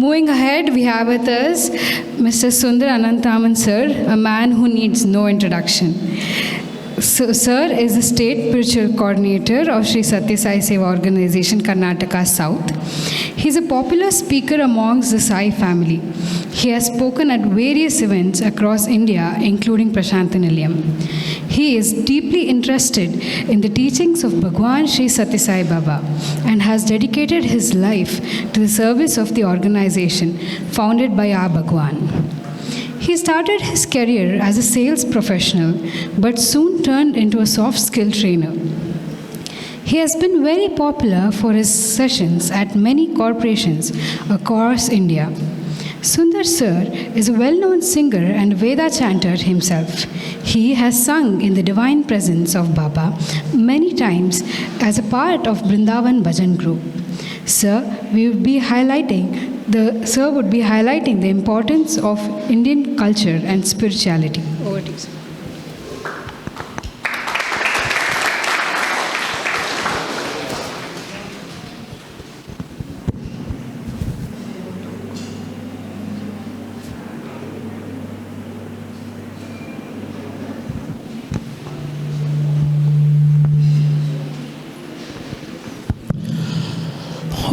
Moving ahead, we have with us Mr. Sundar Anantharaman, sir, a man who needs no introduction. So, sir is the State Spiritual Coordinator of Sri Sathya Sai Seva Organization, Karnataka South. He is a popular speaker amongst the Sai family. He has spoken at various events across India, including Prashantanilayam. He is deeply interested in the teachings of Bhagwan Sri Sathya Sai Baba and has dedicated his life to the service of the organization founded by our Bhagwan. He started his career as a sales professional, but soon turned into a soft skill trainer. He has been very popular for his sessions at many corporations across India. Sundar sir is a well-known singer and Veda chanter himself. He has sung in the divine presence of Baba many times as a part of Brindavan Bhajan group. Sir would be highlighting the importance of Indian culture and spirituality. Over to you, sir.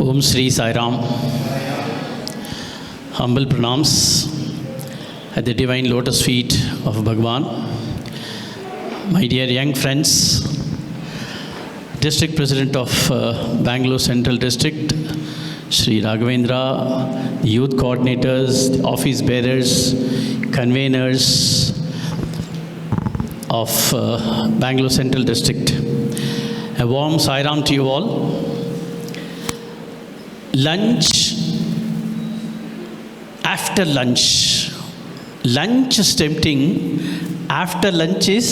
Om Sri Sai Ram. Humble pranams at the divine lotus feet of Bhagwan. My dear young friends, District President of Bengaluru Central District, Sri Raghavendra, youth coordinators, office bearers, conveners of Bengaluru Central District. A warm Sai Ram to you all. Lunch, after lunch. Lunch is tempting, after lunch is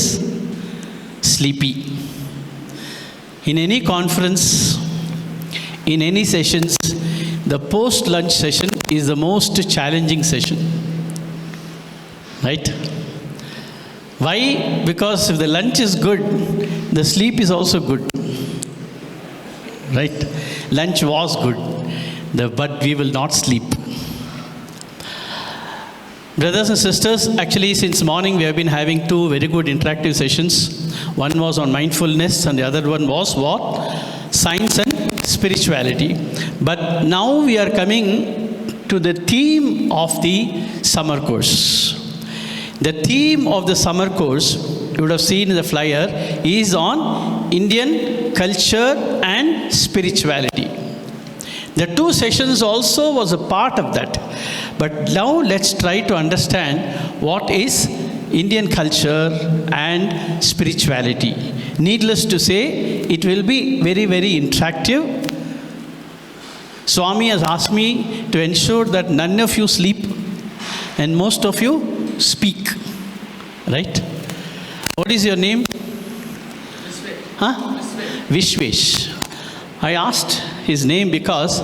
sleepy. In any conference, in any sessions, the post-lunch session is the most challenging session. Right? Why? Because if the lunch is good, the sleep is also good. Right? Lunch was good, but we will not sleep. Brothers and sisters, actually since morning we have been having two very good interactive sessions. One was on mindfulness and the other one was what? Science and spirituality. But now we are coming to the theme of the summer course. The theme of the summer course, you would have seen in the flyer, is on Indian culture and spirituality. The two sessions also was a part of that. But now let's try to understand what is Indian culture and spirituality. Needless to say, it will be very, very interactive. Swami has asked me to ensure that none of you sleep and most of you speak. Right? What is your name? Huh? Vishwesh. I asked his name because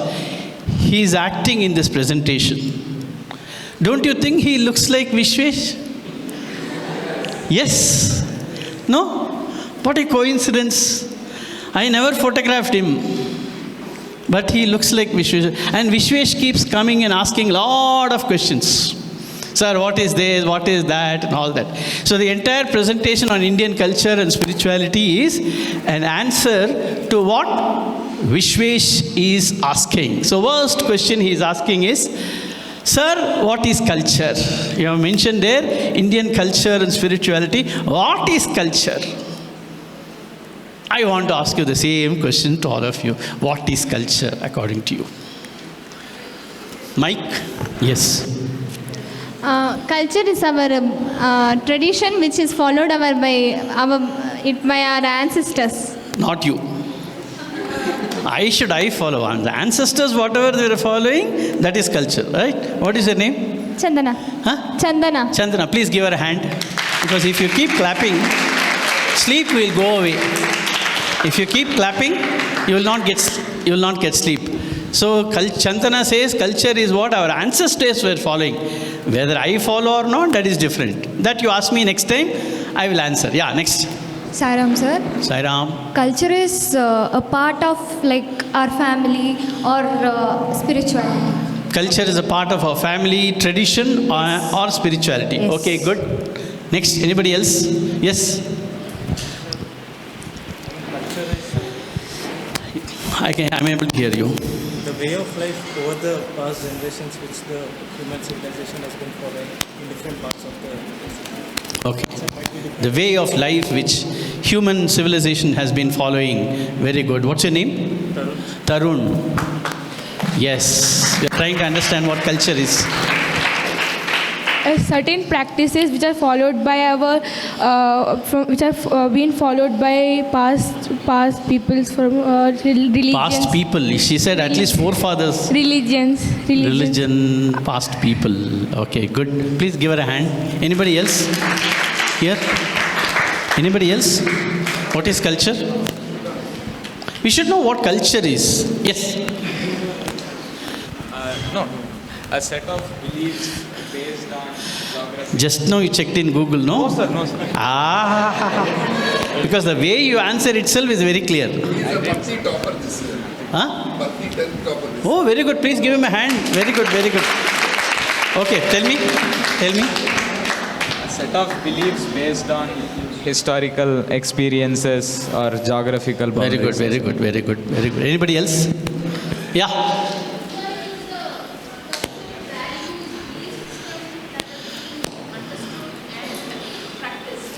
he is acting in this presentation. Don't you think he looks like Vishwesh? Yes? No? What a coincidence. I never photographed him. But he looks like Vishwesh. And Vishwesh keeps coming and asking a lot of questions. Sir, what is this, what is that, and all that. So the entire presentation on Indian culture and spirituality is an answer to what Vishwesh is asking. So first question he is asking is, sir, what is culture? You have mentioned there, Indian culture and spirituality. What is culture? I want to ask you the same question to all of you. What is culture according to you? Mike? Yes. Culture is our tradition which is followed by our ancestors. Not you. I follow on. The ancestors, whatever they are following, that is culture, right? What is your name? Chandana. Huh? Chandana. Chandana, please give her a hand. Because if you keep clapping, sleep will go away. If you keep clapping, you will not get sleep. So Chandana says culture is what our ancestors were following. Whether I follow or not, that is different. That you ask me next time, I will answer. Yeah, next. Sai Ram, sir. Sai Ram. Culture is a part of like our family or spirituality. Culture is a part of our family, tradition, or spirituality. Yes. Okay, good. Next, anybody else? Yes? I'm able to hear you. The way of life over the past generations which the human civilization has been following in different parts of the Okay. The way of life which human civilization has been following. Very good. What's your name? Tarun. Yes. You're trying to understand what culture is. Certain practices which are followed by our which have been followed by past peoples from religions. Past people. She said at least forefathers. Religions. Religion, past people. Okay, good. Please give her a hand. Anybody else? Here? Anybody else? What is culture? We should know what culture is. Yes? No, a set of beliefs based on geography. Just now you checked in Google, no? No, sir, no, sir. Ah, because the way you answer itself is very clear. Bhakti topper this year. Huh? Bhakti 10th topper this Oh, very good. Please give him a hand. Very good, very good. Okay, tell me. A set of beliefs based on historical experiences or geographical Very boundaries. good, very good, very good, very good. Anybody else? Yeah.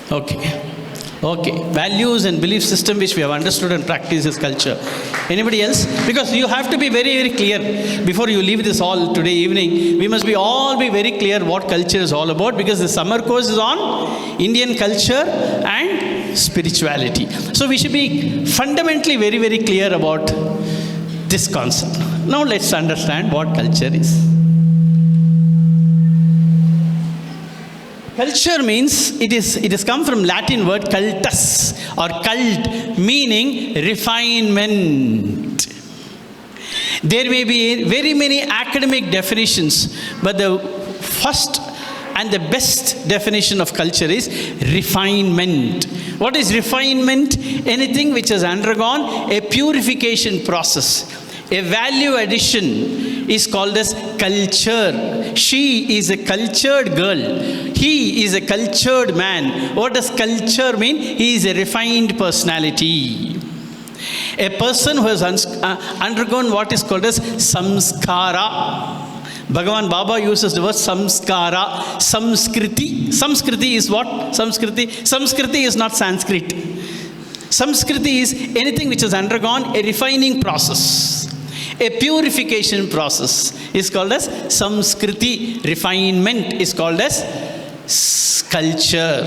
Okay. Values and belief system which we have understood and practice is culture. Anybody else? Because you have to be very, very clear before you leave this hall today evening. We must all be very clear what culture is all about, because the summer course is on Indian culture and spirituality. So we should be fundamentally very, very clear about this concept. Now let's understand what culture is. Culture means it is come from Latin word cultus or cult, meaning refinement. There may be very many academic definitions, but the first and the best definition of culture is refinement. What is refinement? Anything which has undergone a purification process. A value addition is called as culture. She is a cultured girl. He is a cultured man. What does culture mean? He is a refined personality. A person who has undergone what is called as samskara. Bhagavan Baba uses the word samskara. Samskriti. Samskriti is what? Samskriti. Samskriti is not Sanskrit. Samskriti is anything which has undergone a refining process. A purification process is called as samskriti. Refinement is called as culture.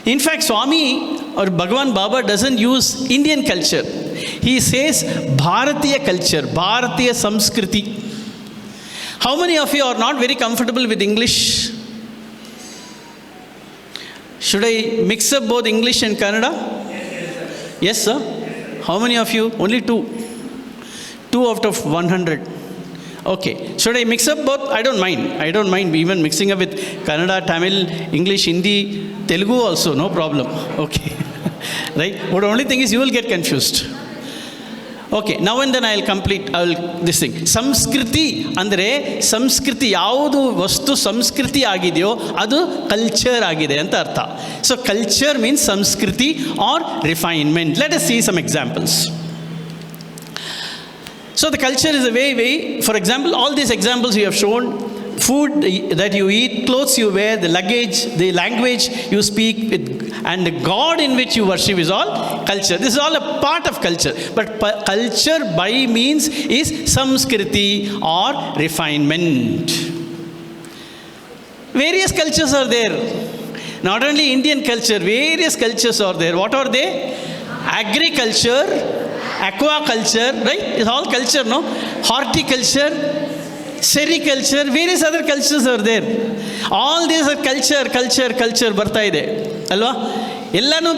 In fact, Swami or Bhagavan Baba doesn't use Indian culture. He says Bharatiya culture, Bharatiya Samskriti. How many of you are not very comfortable with English? Should I mix up both English and Kannada? Yes, sir. How many of you? Only two. 2 out of 100. Okay. Should I mix up both? I don't mind. I don't mind even mixing up with Kannada, Tamil, English, Hindi, Telugu also. No problem. Okay. Right? But the only thing is you will get confused. Okay. Now and then I will complete this thing. Samskriti andre samskriti yaudu vastu samskriti agidyo adu culture agide anta artha. So culture means samskriti or refinement. Let us see some examples. So the culture is a way, for example, all these examples you have shown, food that you eat, clothes you wear, the luggage, the language you speak, and the God in which you worship is all culture. This is all a part of culture. But culture by means is samskriti or refinement. Various cultures are there. Not only Indian culture, various cultures are there. What are they? Agriculture, aquaculture, right? It's all culture, no? Horticulture, sericulture, various other cultures are there. All these are culture ಬರ್ತಾ ಇದೆ ಅಲ್ವಾ? ಎಲ್ಲಾನು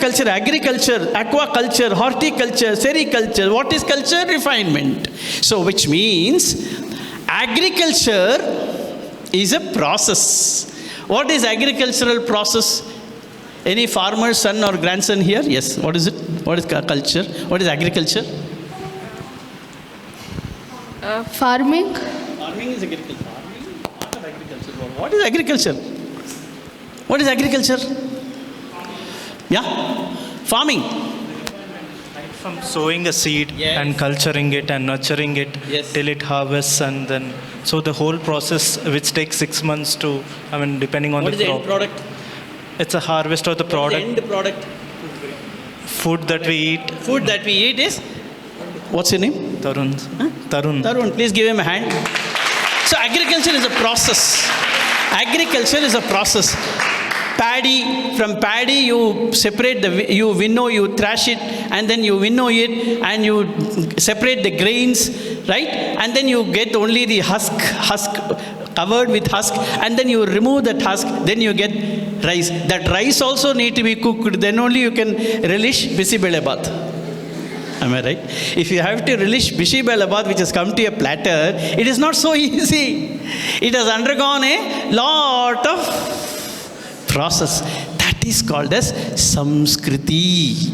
culture, agriculture, aquaculture, horticulture, sericulture. What is culture? Refinement. So which means agriculture is a process. What is agricultural process? Any farmer, son or grandson here? Yes. What is it? What is culture? What is agriculture? Farming. Farming is agriculture. Farming, part of agriculture. What is agriculture? What is agriculture? Yeah? Farming. From sowing a seed Yes. and culturing it and nurturing it Yes. till it harvests, and then so the whole process, which takes 6 months to, depending on What is the the crop. end product? It's a harvest of the What is the product. end product? Food that we eat. Food that we eat is, what's your name? Tarun. Tarun. Tarun, please give him a hand. So agriculture is a process. Agriculture is a process. From paddy you separate you winnow, you thrash it, and then you winnow it, and you separate the grains, right? And then you get only the husk covered with husk, and then you remove that husk, then you get rice. That rice also need to be cooked, then only you can relish bisibele bath. Am I right? If you have to relish bisibele bath, which has come to a platter, it is not so easy. It has undergone a lot of process. That is called as Samskriti.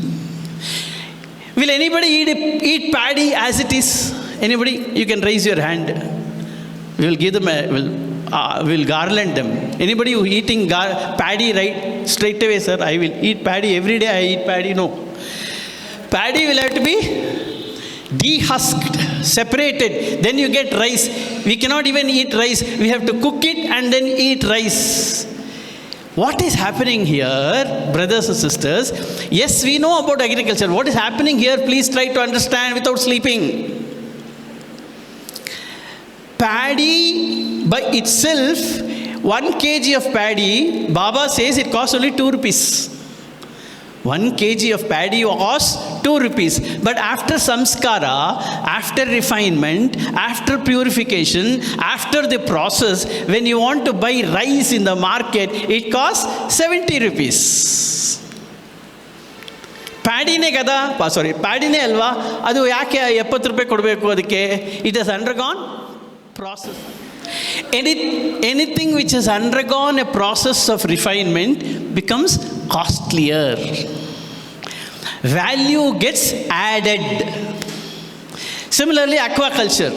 Will anybody eat paddy as it is? Anybody? You can raise your hand. We will give them we'll garland them. Anybody who eating paddy, right? Straight away, sir, I will eat paddy. Every day I eat paddy. No. Paddy will have to be dehusked, separated. Then you get rice. We cannot even eat rice. We have to cook it and then eat rice. What is happening here, brothers and sisters? Yes, we know about agriculture. What is happening here? Please try to understand without sleeping. Paddy by itself, 1 kg of paddy, Baba says it costs only 2 rupees. 1 kg of paddy costs 2 rupees. But after samskara, after refinement, after purification, after the process, when you want to buy rice in the market, it costs 70 rupees. Paddyne kada, paddyne alva, adu yake 70 rupees kodbeku adike. It has undergone process. Anything which has undergone a process of refinement becomes costlier. Value gets added. Similarly, aquaculture.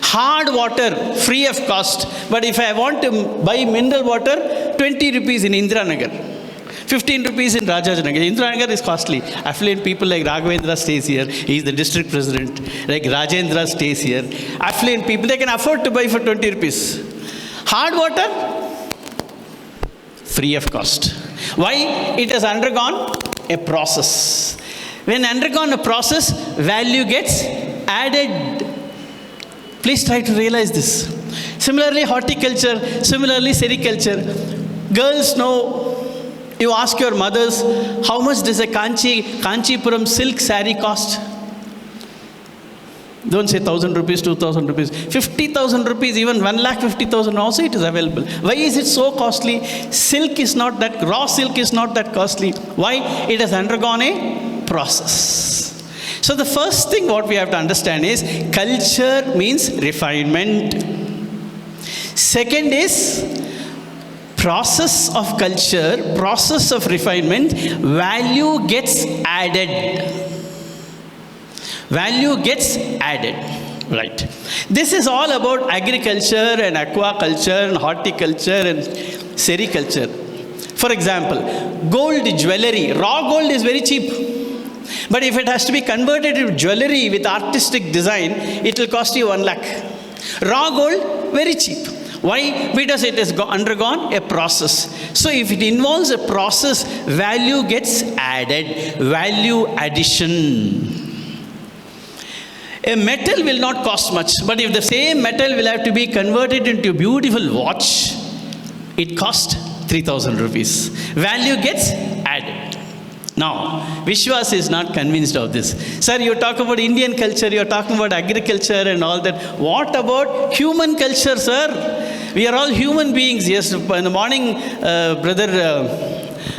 Hard water, free of cost. But if I want to buy mineral water, 20 rupees in Indiranagar. 15 rupees in Rajajanagar. Indiranagar is costly. Affluent people like Raghavendra stays here. He is the district president. Like Rajendra stays here. Affluent people, they can afford to buy for 20 rupees. Hard water, free of cost. Why? It has undergone a process. When undergone a process, value gets added. Please try to realize this. Similarly, horticulture, similarly, sericulture. Girls know, you ask your mothers, how much does a Kanchipuram silk saree cost? Don't say 1,000 rupees, 2,000 rupees. 50,000 rupees, even 1,50,000 also it is available. Why is it so costly? Silk is not that, raw silk is not that costly. Why? It has undergone a process. So the first thing what we have to understand is, culture means refinement. Second is, process of culture, process of refinement, value gets added. Value gets added. Right. This is all about agriculture and aquaculture and horticulture and sericulture. For example, gold jewelry. Raw gold is very cheap. But if it has to be converted into jewelry with artistic design, it will cost you 1 lakh. Raw gold, very cheap. Why? Because it has undergone a process. So if it involves a process, value gets added. Value addition. A metal will not cost much, but if the same metal will have to be converted into a beautiful watch, it costs 3,000 rupees. Value gets added. Now, Vishwas is not convinced of this. Sir, you talk about Indian culture, you are talking about agriculture and all that. What about human culture, sir? We are all human beings. Yes, in the morning, brother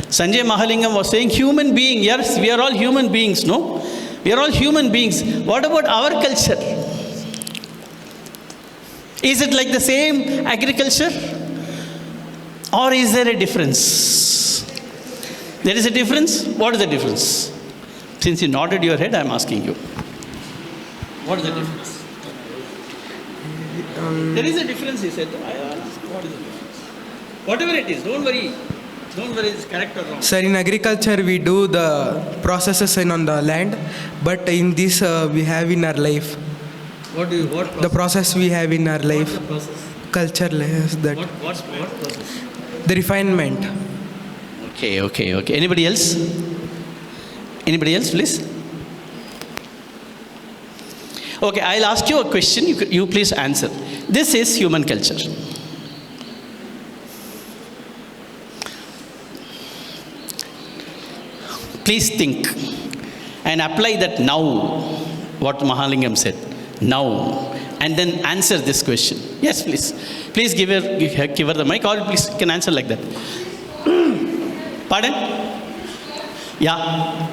Sanjay Mahalingam was saying human being. Yes, we are all human beings, no? We are all human beings. What about our culture? Is it like the same agriculture? Or is there a difference? There is a difference? What is the difference? Since you nodded your head, I am asking you. What is the difference? There is a difference, he said. I asked, what is the difference? Whatever it is, don't worry. Don't worry, it's correct or wrong. Sir, in agriculture we do the processes on the land, but in this we have in our life. What process? The process we have in our life. What's the process? Culture that. What process? The refinement. Okay. Anybody else? Anybody else, please? Okay, I'll ask you a question. You please answer. This is human culture. Please think and apply that now, what Mahalingam said. Now. And then answer this question. Yes, please. Please give her the mic, or please can answer like that. Pardon? Yeah.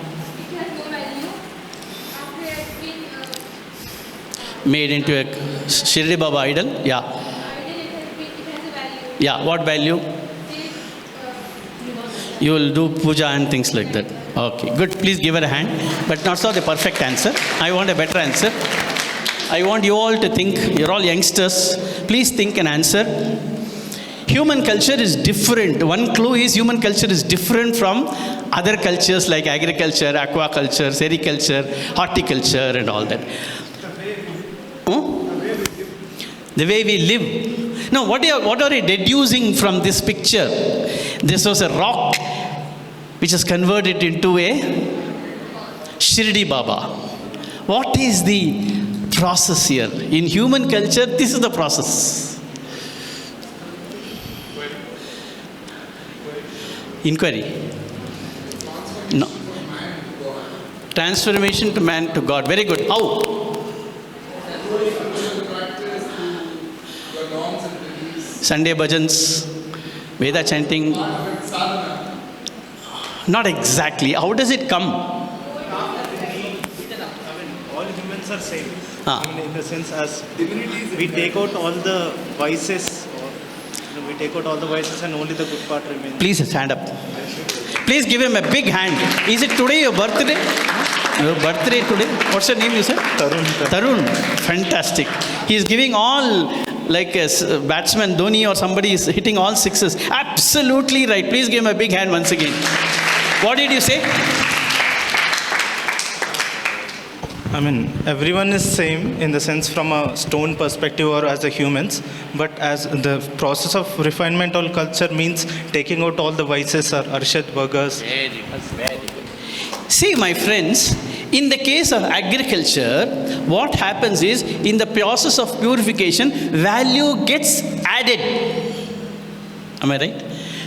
Made into a Shirdi Baba idol? Yeah. Yeah, what value? You will do puja and things like that. Okay, good. Please give her a hand. But not so the perfect answer. I want a better answer. I want you all to think. You're all youngsters. Please think and answer. Human culture is different. One clue is human culture is different from other cultures like agriculture, aquaculture, sericulture, horticulture and all that. The way we live. Now, what are you deducing from this picture? This was a rock which is converted into a Shirdi Baba. What is the process here? In human culture, this is the process. Inquiry. No. Transformation to man to God. Very good. How? Sunday bhajans, Veda chanting. Not exactly. How does it come? All humans are same. In the sense as we take out all the vices, we take out all the vices and only the good part remains. Please stand up. Please give him a big hand. Is it today your birthday? Your birthday today? What's your name you said? Tarun. Tarun. Fantastic. He is giving all, like a batsman Dhoni or somebody is hitting all sixes. Absolutely right. Please give him a big hand once again. What did you say? I mean, everyone is same in the sense from a stone perspective or as a humans, but as the process of refinement or culture means taking out all the vices or Arshad Burgers. Very good. See, my friends, in the case of agriculture, what happens is, in the process of purification, value gets added. Am I right?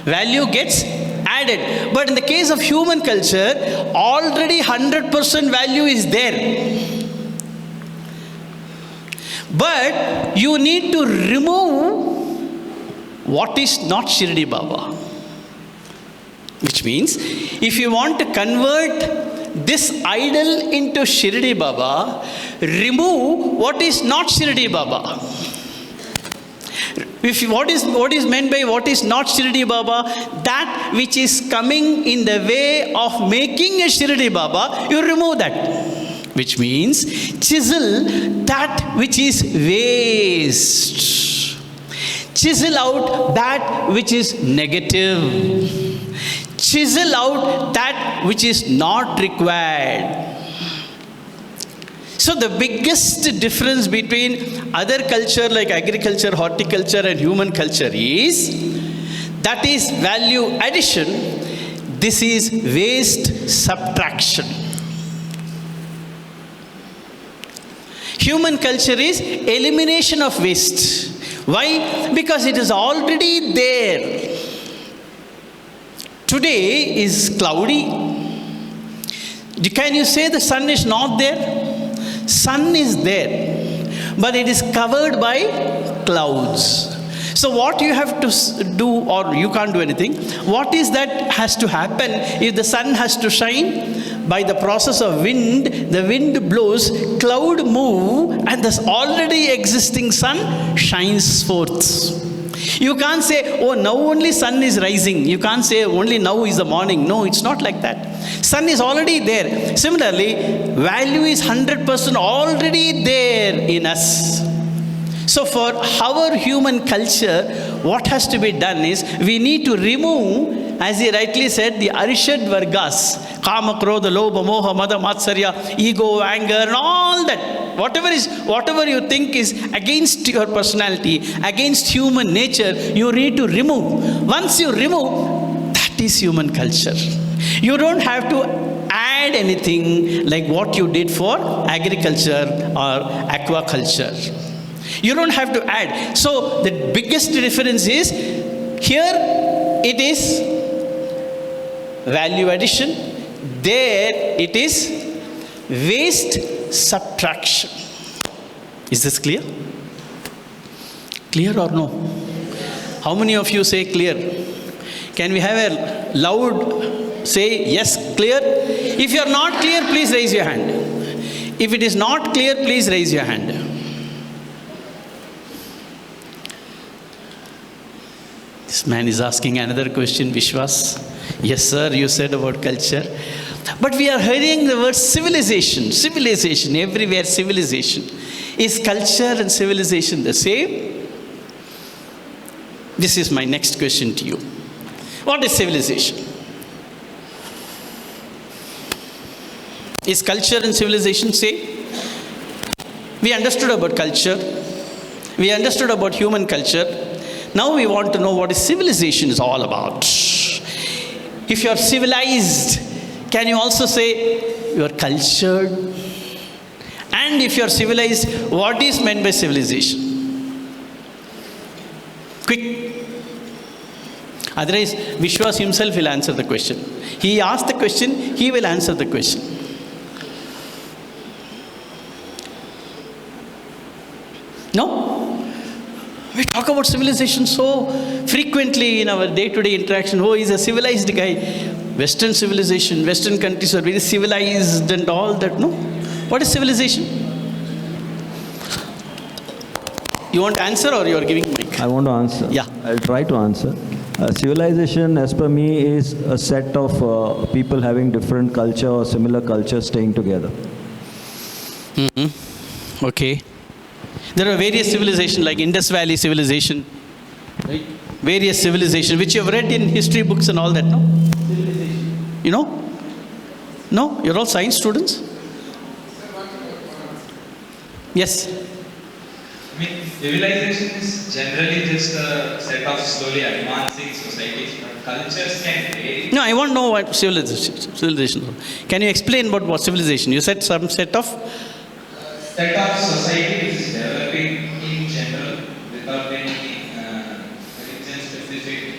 Value gets added. But in the case of human culture, already 100% value is there. But you need to remove what is not Shirdi Baba. Which means, if you want to convert this idol into Shirdi Baba, remove what is not Shirdi Baba. What is meant by what is not Shirdi Baba? That which is coming in the way of making a Shirdi Baba, you remove that. Which means, chisel that which is waste. Chisel out that which is negative. Chisel out that which is not required. So the biggest difference between other culture like agriculture, horticulture and human culture is, that is value addition, this is waste subtraction. Human culture is elimination of waste. Why? Because it is already there. Today is cloudy. Can you say the sun is not there? Sun is there, but it is covered by clouds. So what you have to do, or you can't do anything, what is that has to happen? If the sun has to shine, by the process of wind, the wind blows, cloud move, and this already existing sun shines forth. You can't say, oh, now only sun is rising. You can't say only now is the morning. No, it's not like that. Sun is already there. Similarly, value is 100% already there in us. So for our human culture, what has to be done is we need to remove, as he rightly said, the Arishad Vargas, Kama, Krodha, Lobha, Moha, Mada, Matsarya, ego, anger, and all that. Whatever you think is against your personality, against human nature, you need to remove. Once you remove, that is human culture. You don't have to add anything like what you did for agriculture or aquaculture. You don't have to add. So the biggest difference is here it is value addition, there it is waste subtraction. Is this clear? Clear or no? How many of you say clear? Can we have a loud say yes, clear? If you are not clear, please raise your hand. If it is not clear, please raise your hand. This man is asking another question, Vishwas. Yes, sir, you said about culture. But we are hearing the word civilization. Civilization, everywhere civilization. Is culture and civilization the same? This is my next question to you. What is civilization? Is culture and civilization same? We understood about culture. We understood about human culture. Now we want to know what is civilization is all about. If you are civilized, can you also say you are cultured? And if you are civilized, what is meant by civilization? Quick. Otherwise, Vishwas himself will answer the question. He asked the question, he will answer the question. No? We talk about civilization so frequently in our day-to-day interaction. Oh, he's a civilized guy. Western civilization, Western countries are very civilized and all that. No? What is civilization? You want to answer or you are giving mic? I want to answer. Yeah. I'll try to answer. Civilization, as per me, is a set of people having different culture or similar culture staying together. Mm-hmm. Okay. There are various civilizations like Indus Valley civilization, right? Various civilizations which you have read in history books and all that, no? You know? No? You're all science students? Yes? I mean, civilization is generally just a set of slowly advancing societies, but cultures can vary. No, I want to know what civilization. Can you explain about what civilization? You said some set of society which is developing in general without any religion-specific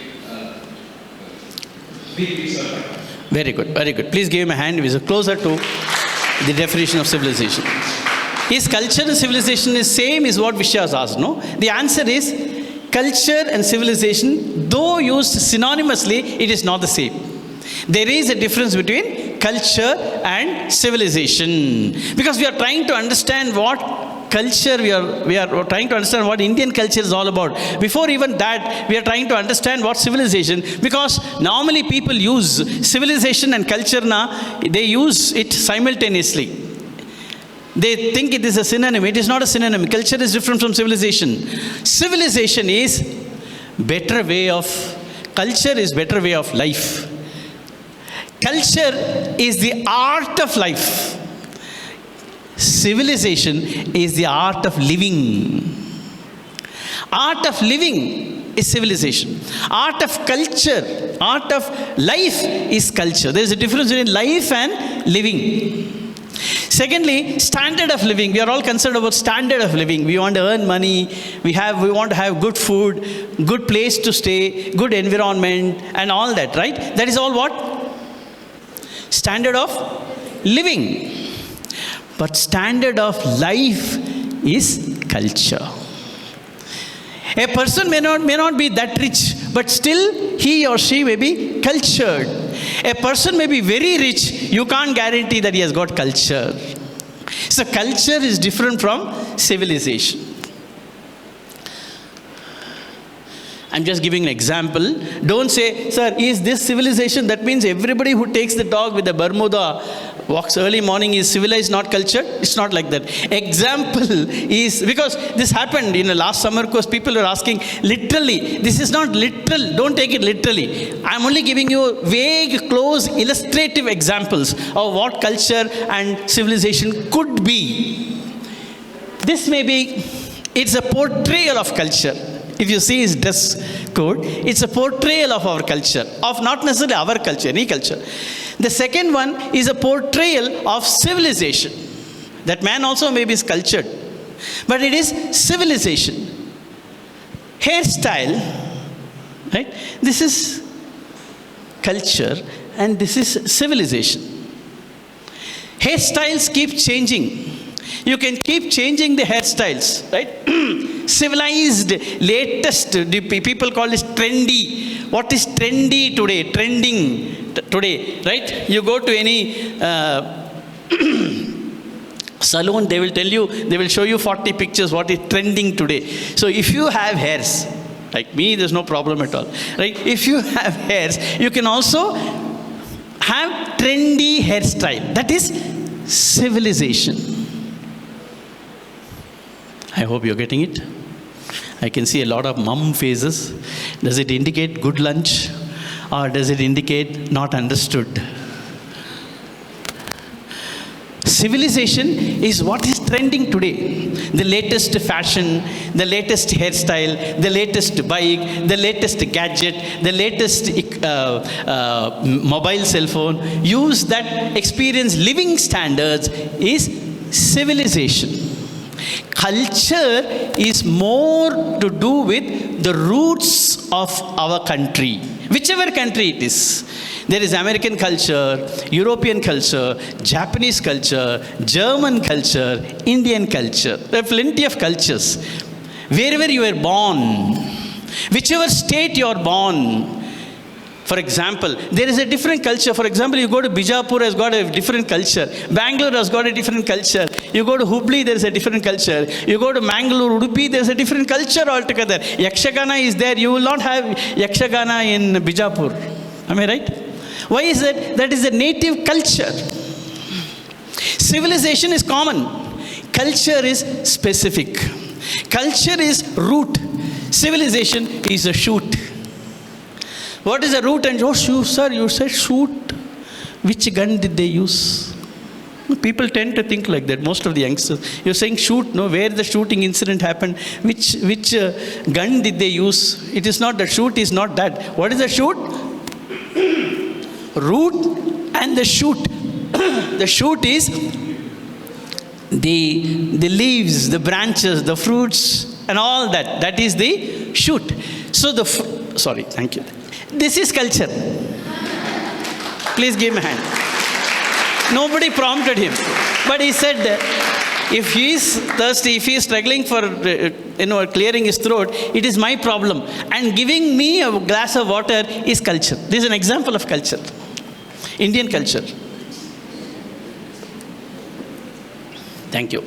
beliefs or not. Very good, very good. Please give him a hand. He is closer to the definition of civilization. Is culture and civilization is same is what Vishwas asked, no? The answer is culture and civilization, though used synonymously, it is not the same. There is a difference between culture and civilization. Because we are trying to understand what culture, we are trying to understand what Indian culture is all about. Before even that, we are trying to understand what civilization, because normally people use civilization and culture, they use it simultaneously. They think it is a synonym. It is not a synonym. Culture is different from civilization. Civilization is better way of, culture is better way of life. Culture is the art of life. Civilization is the art of living. Art of living is civilization. Art of culture, art of life is culture. There is a difference between life and living. Secondly, standard of living. We are all concerned about standard of living. We want to earn money. We want to have good food, good place to stay, good environment, and all that, right? That is all what? Standard of living. But standard of life is culture. A person may not be that rich, but still he or she may be cultured. A person may be very rich, you can't guarantee that he has got culture. So culture is different from civilization. I'm just giving an example. Don't say, sir, is this civilization? That means everybody who takes the dog with the Bermuda walks early morning is civilized, not cultured? It's not like that. Example is, because this happened in the last summer course, people were asking literally. This is not literal. Don't take it literally. I'm only giving you vague, close, illustrative examples of what culture and civilization could be. This may be, it's a portrayal of culture. If you see his dress code, it's a portrayal of our culture, of not necessarily our culture, any culture. The second one is a portrayal of civilization. That man also maybe is cultured, but it is civilization. Hairstyle, right? This is culture and this is civilization. Hairstyles keep changing. You can keep changing the hairstyles, right? Civilized, latest, people call this trendy. What is trendy today? Trending today, right? You go to any salon, they will tell you, they will show you 40 pictures, what is trending today. So if you have hairs, like me, there's no problem at all, right? If you have hairs, you can also have trendy hairstyle. That is civilization. I hope you're getting it. I can see a lot of mum faces. Does it indicate good lunch or does it indicate not understood? Civilization is what is trending today. The latest fashion, the latest hairstyle, the latest bike, the latest gadget, the latest mobile cell phone. Use that experience, living standards is civilization. Culture is more to do with the roots of our country, whichever country it is. There is American culture, European culture, Japanese culture, German culture, Indian culture. There are plenty of cultures. Wherever you were born, whichever state you are born. For example, there is a different culture. For example, you go to Bijapur, has got a different culture. Bangalore has got a different culture. You go to Hubli, there is a different culture. You go to Mangaluru, Udupi, there is a different culture altogether. Yakshagana is there. You will not have Yakshagana in Bijapur. Am I right? Why is that? That is a native culture. Civilization is common. Culture is specific. Culture is root. Civilization is a shoot. What is the root? And oh, sir, you said shoot. Which gun did they use? People tend to think like that. Most of the youngsters, you're saying shoot. No, where the shooting incident happened? Which gun did they use? It is not the shoot. Is not that. What is the shoot? Root and the shoot. The shoot is the leaves, the branches, the fruits, and all that. That is the shoot. So sorry, thank you. This is culture. Please give him a hand. Nobody prompted him. But he said that if he is thirsty, if he is struggling for clearing his throat, it is my problem. And giving me a glass of water is culture. This is an example of culture. Indian culture. Thank you.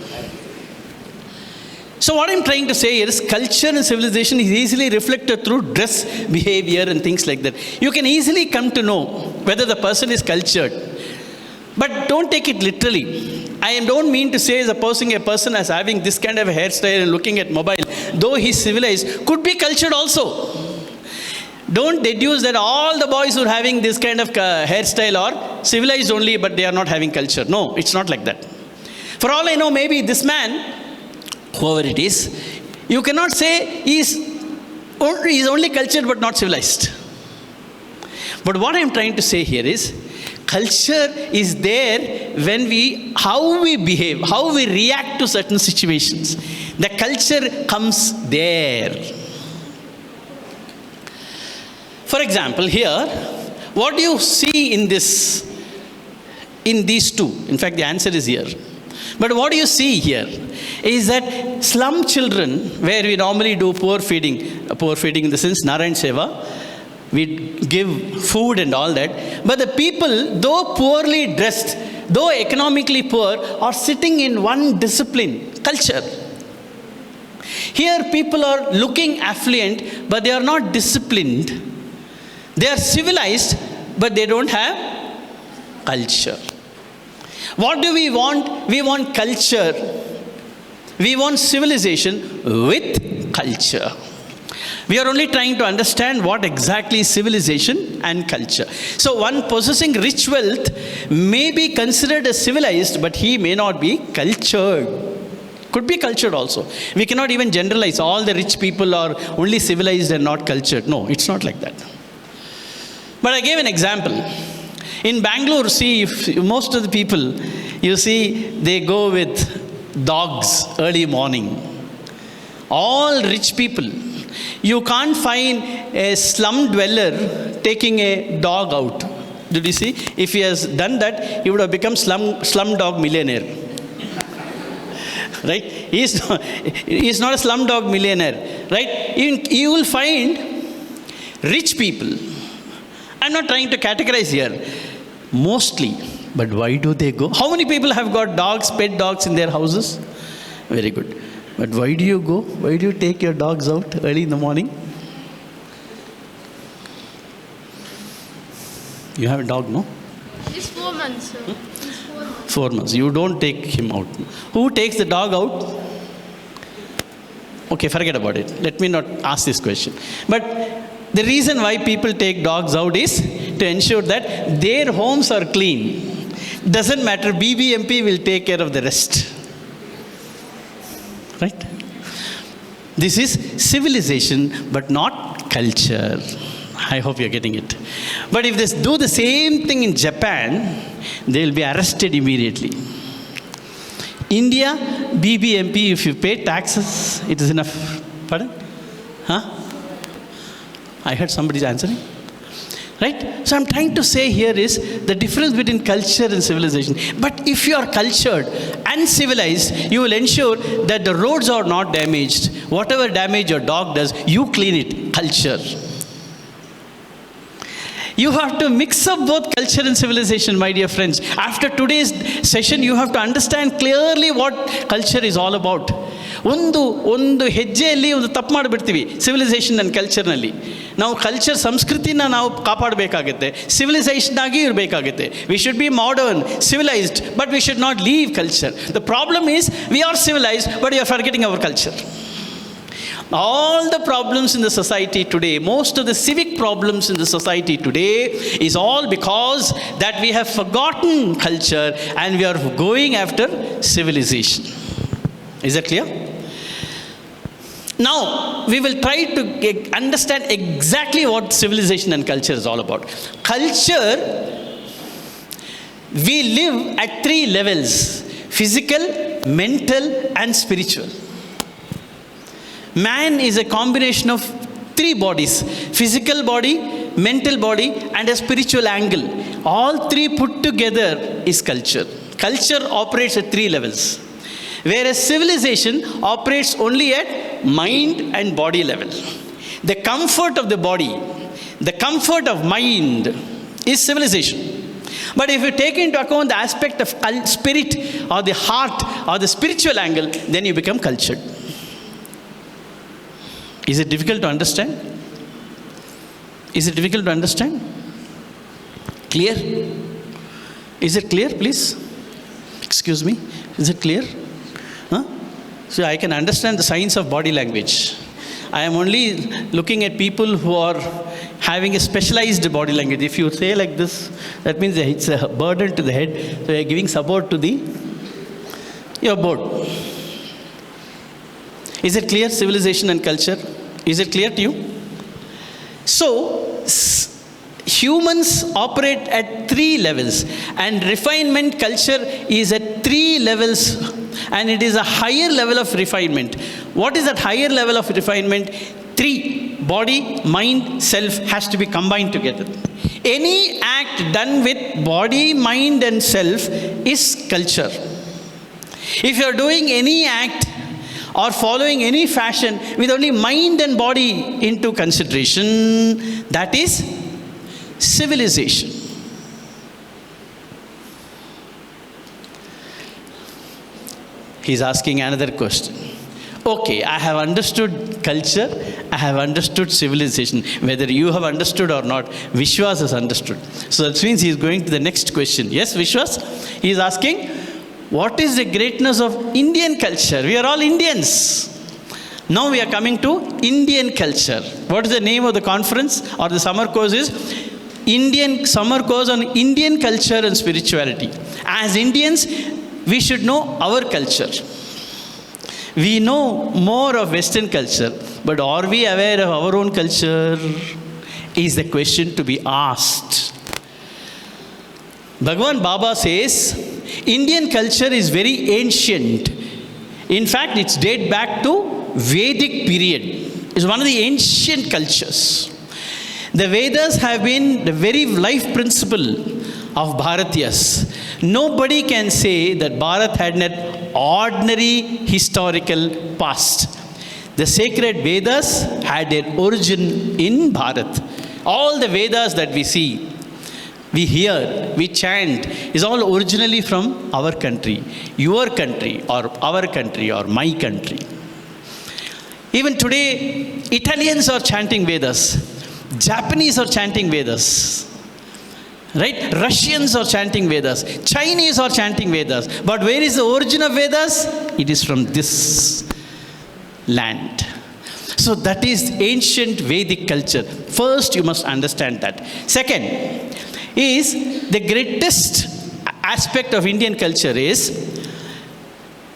So what I'm trying to say here is culture and civilization is easily reflected through dress, behavior and things like that. You can easily come to know whether the person is cultured. But don't take it literally. I don't mean to say supposing a person as having this kind of a hairstyle and looking at mobile, though he's civilized, could be cultured also. Don't deduce that all the boys who are having this kind of hairstyle are civilized only, but they are not having culture. No, it's not like that. For all I know, maybe this man, whoever it is, you cannot say he's only cultured but not civilized. But what I'm trying to say here is, culture is there when how we behave, how we react to certain situations. The culture comes there. For example, here, what do you see in these two? In fact, the answer is here. But what do you see here is that slum children, where we normally do poor feeding in the sense Narayan Seva, we give food and all that. But the people, though poorly dressed, though economically poor, are sitting in one discipline, culture. Here people are looking affluent, but they are not disciplined. They are civilized, but they don't have culture. What do we want? We want culture. We want civilization with culture. We are only trying to understand what exactly is civilization and culture. So one possessing rich wealth may be considered as civilized, but he may not be cultured. Could be cultured also. We cannot even generalize all the rich people are only civilized and not cultured. No, it's not like that. But I gave an example. In Bengaluru, see, if most of the people, you see, they go with dogs early morning. All rich people. You can't find a slum dweller taking a dog out. Did you see? If he has done that, he would have become slum dog millionaire. Right? He is not a slum dog millionaire. Right? You will find rich people. I'm not trying to categorize here. Mostly. But why do they go? How many people have got dogs, pet dogs in their houses? Very good. But why do you go? Why do you take your dogs out early in the morning? You have a dog, no? It's 4 months, sir. 4 months. You don't take him out. Who takes the dog out? Okay, forget about it. Let me not ask this question. But the reason why people take dogs out is to ensure that their homes are clean. Doesn't matter. BBMP will take care of the rest. Right? This is civilization, but not culture. I hope you're getting it. But if they do the same thing in Japan, they will be arrested immediately. India, BBMP, if you pay taxes, it is enough. Pardon? Huh? I heard somebody's answering. Right? So I'm trying to say here is the difference between culture and civilization. But if you are cultured and civilized, you will ensure that the roads are not damaged. Whatever damage your dog does, you clean it. Culture. You have to mix up both culture and civilization, my dear friends. After today's session, you have to understand clearly what culture is all about. ಒಂದು ಹೆಜ್ಜೆಯಲ್ಲಿ ಒಂದು ತಪ್ಪು ಮಾಡಿಬಿಡ್ತೀವಿ civilisation and ಕಲ್ಚರ್ನಲ್ಲಿ. ನಾವು culture ಸಂಸ್ಕೃತಿನ ನಾವು ಕಾಪಾಡಬೇಕಾಗುತ್ತೆ, civilisation ಆಗಿ ಇರಬೇಕಾಗುತ್ತೆ. We should be modern, civilised, but we should not leave culture. The problem is we are civilised, but we are forgetting our culture. All the problems in the society today, most of the civic problems in the society today is all because that we have forgotten culture and we are going after civilization. Is that clear? Now, we will try to understand exactly what civilization and culture is all about. Culture, we live at 3 levels: physical, mental, and spiritual. Man is a combination of 3 bodies: physical body, mental body, and a spiritual angle. All 3 put together is culture. Culture operates at 3 levels. Whereas civilization operates only at mind and body level. The comfort of the body, the comfort of mind is civilization. But if you take into account the aspect of spirit or the heart or the spiritual angle, then you become cultured. Is it difficult to understand? Is it difficult to understand? Clear? Is it clear, please? Excuse me. Is it clear? Huh? So I can understand the science of body language. I am only looking at people who are having a specialized body language. If you say like this, that means it's a burden to the head. So you are giving support to your board. Is it clear, civilization and culture? Is it clear to you? So, humans operate at 3 levels, and refinement culture is at 3 levels, and it is a higher level of refinement. What is that higher level of refinement? 3: body, mind, self has to be combined together. Any act done with body, mind and self is culture. If you are doing any act or following any fashion with only mind and body into consideration, that is civilization. He's asking another question. Okay, I have understood culture I have understood civilization. Whether you have understood or not, Vishwas has understood. So that means he is going to the next question. Yes, Vishwas? He is asking, what is the greatness of Indian culture? We are all Indians. Now we are coming to Indian culture. What is the name of the conference or the summer course is? Indian summer course on Indian culture and spirituality. As Indians, we should know our culture. We know more of Western culture, but are we aware of our own culture? Is the question to be asked. Bhagwan Baba says, Indian culture is very ancient. In fact, it's date back to Vedic period. It's one of the ancient cultures. The Vedas have been the very life principle of Bharatiyas. Nobody can say that Bharat had an ordinary historical past. The sacred Vedas had their origin in Bharat. All the Vedas that we see, we hear, we chant, is all originally from our country. Your country, or our country, or my country. Even today, Italians are chanting Vedas. Japanese are chanting Vedas. Right? Russians are chanting Vedas. Chinese are chanting Vedas. But where is the origin of Vedas? It is from this land. So that is ancient Vedic culture. First, you must understand that. Second, is the greatest aspect of Indian culture is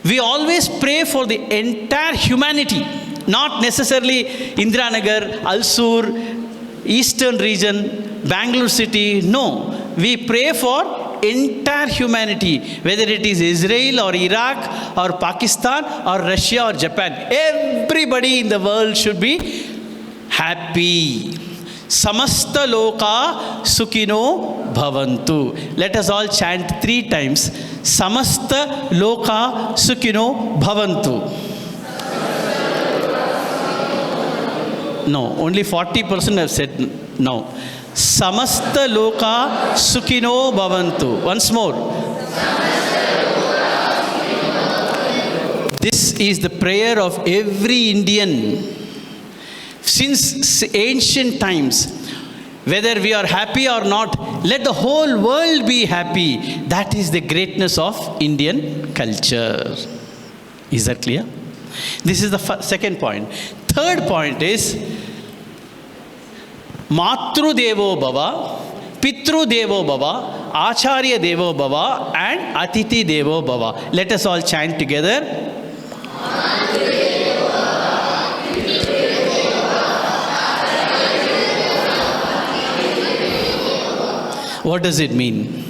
we always pray for the entire humanity. Not necessarily Indiranagar, Alsur, Eastern region, Bengaluru city. No, we pray for entire humanity, whether it is Israel or Iraq or Pakistan or Russia or Japan. Everybody in the world should be happy. Samasta loka sukhino bhavantu. Let us all chant 3 times. Samasta loka sukhino bhavantu. No, only 40% have said no. Samasta loka sukhino bhavantu. Once more. This is the prayer of every Indian. Since ancient times, whether we are happy or not, let the whole world be happy. That is the greatness of Indian culture. Is that clear? This is the second point. Third point is Matru Devo Bhava, Pitru Devo Bhava, Acharya Devo Bhava, and Atiti Devo Bhava. Let us all chant together. What does it mean?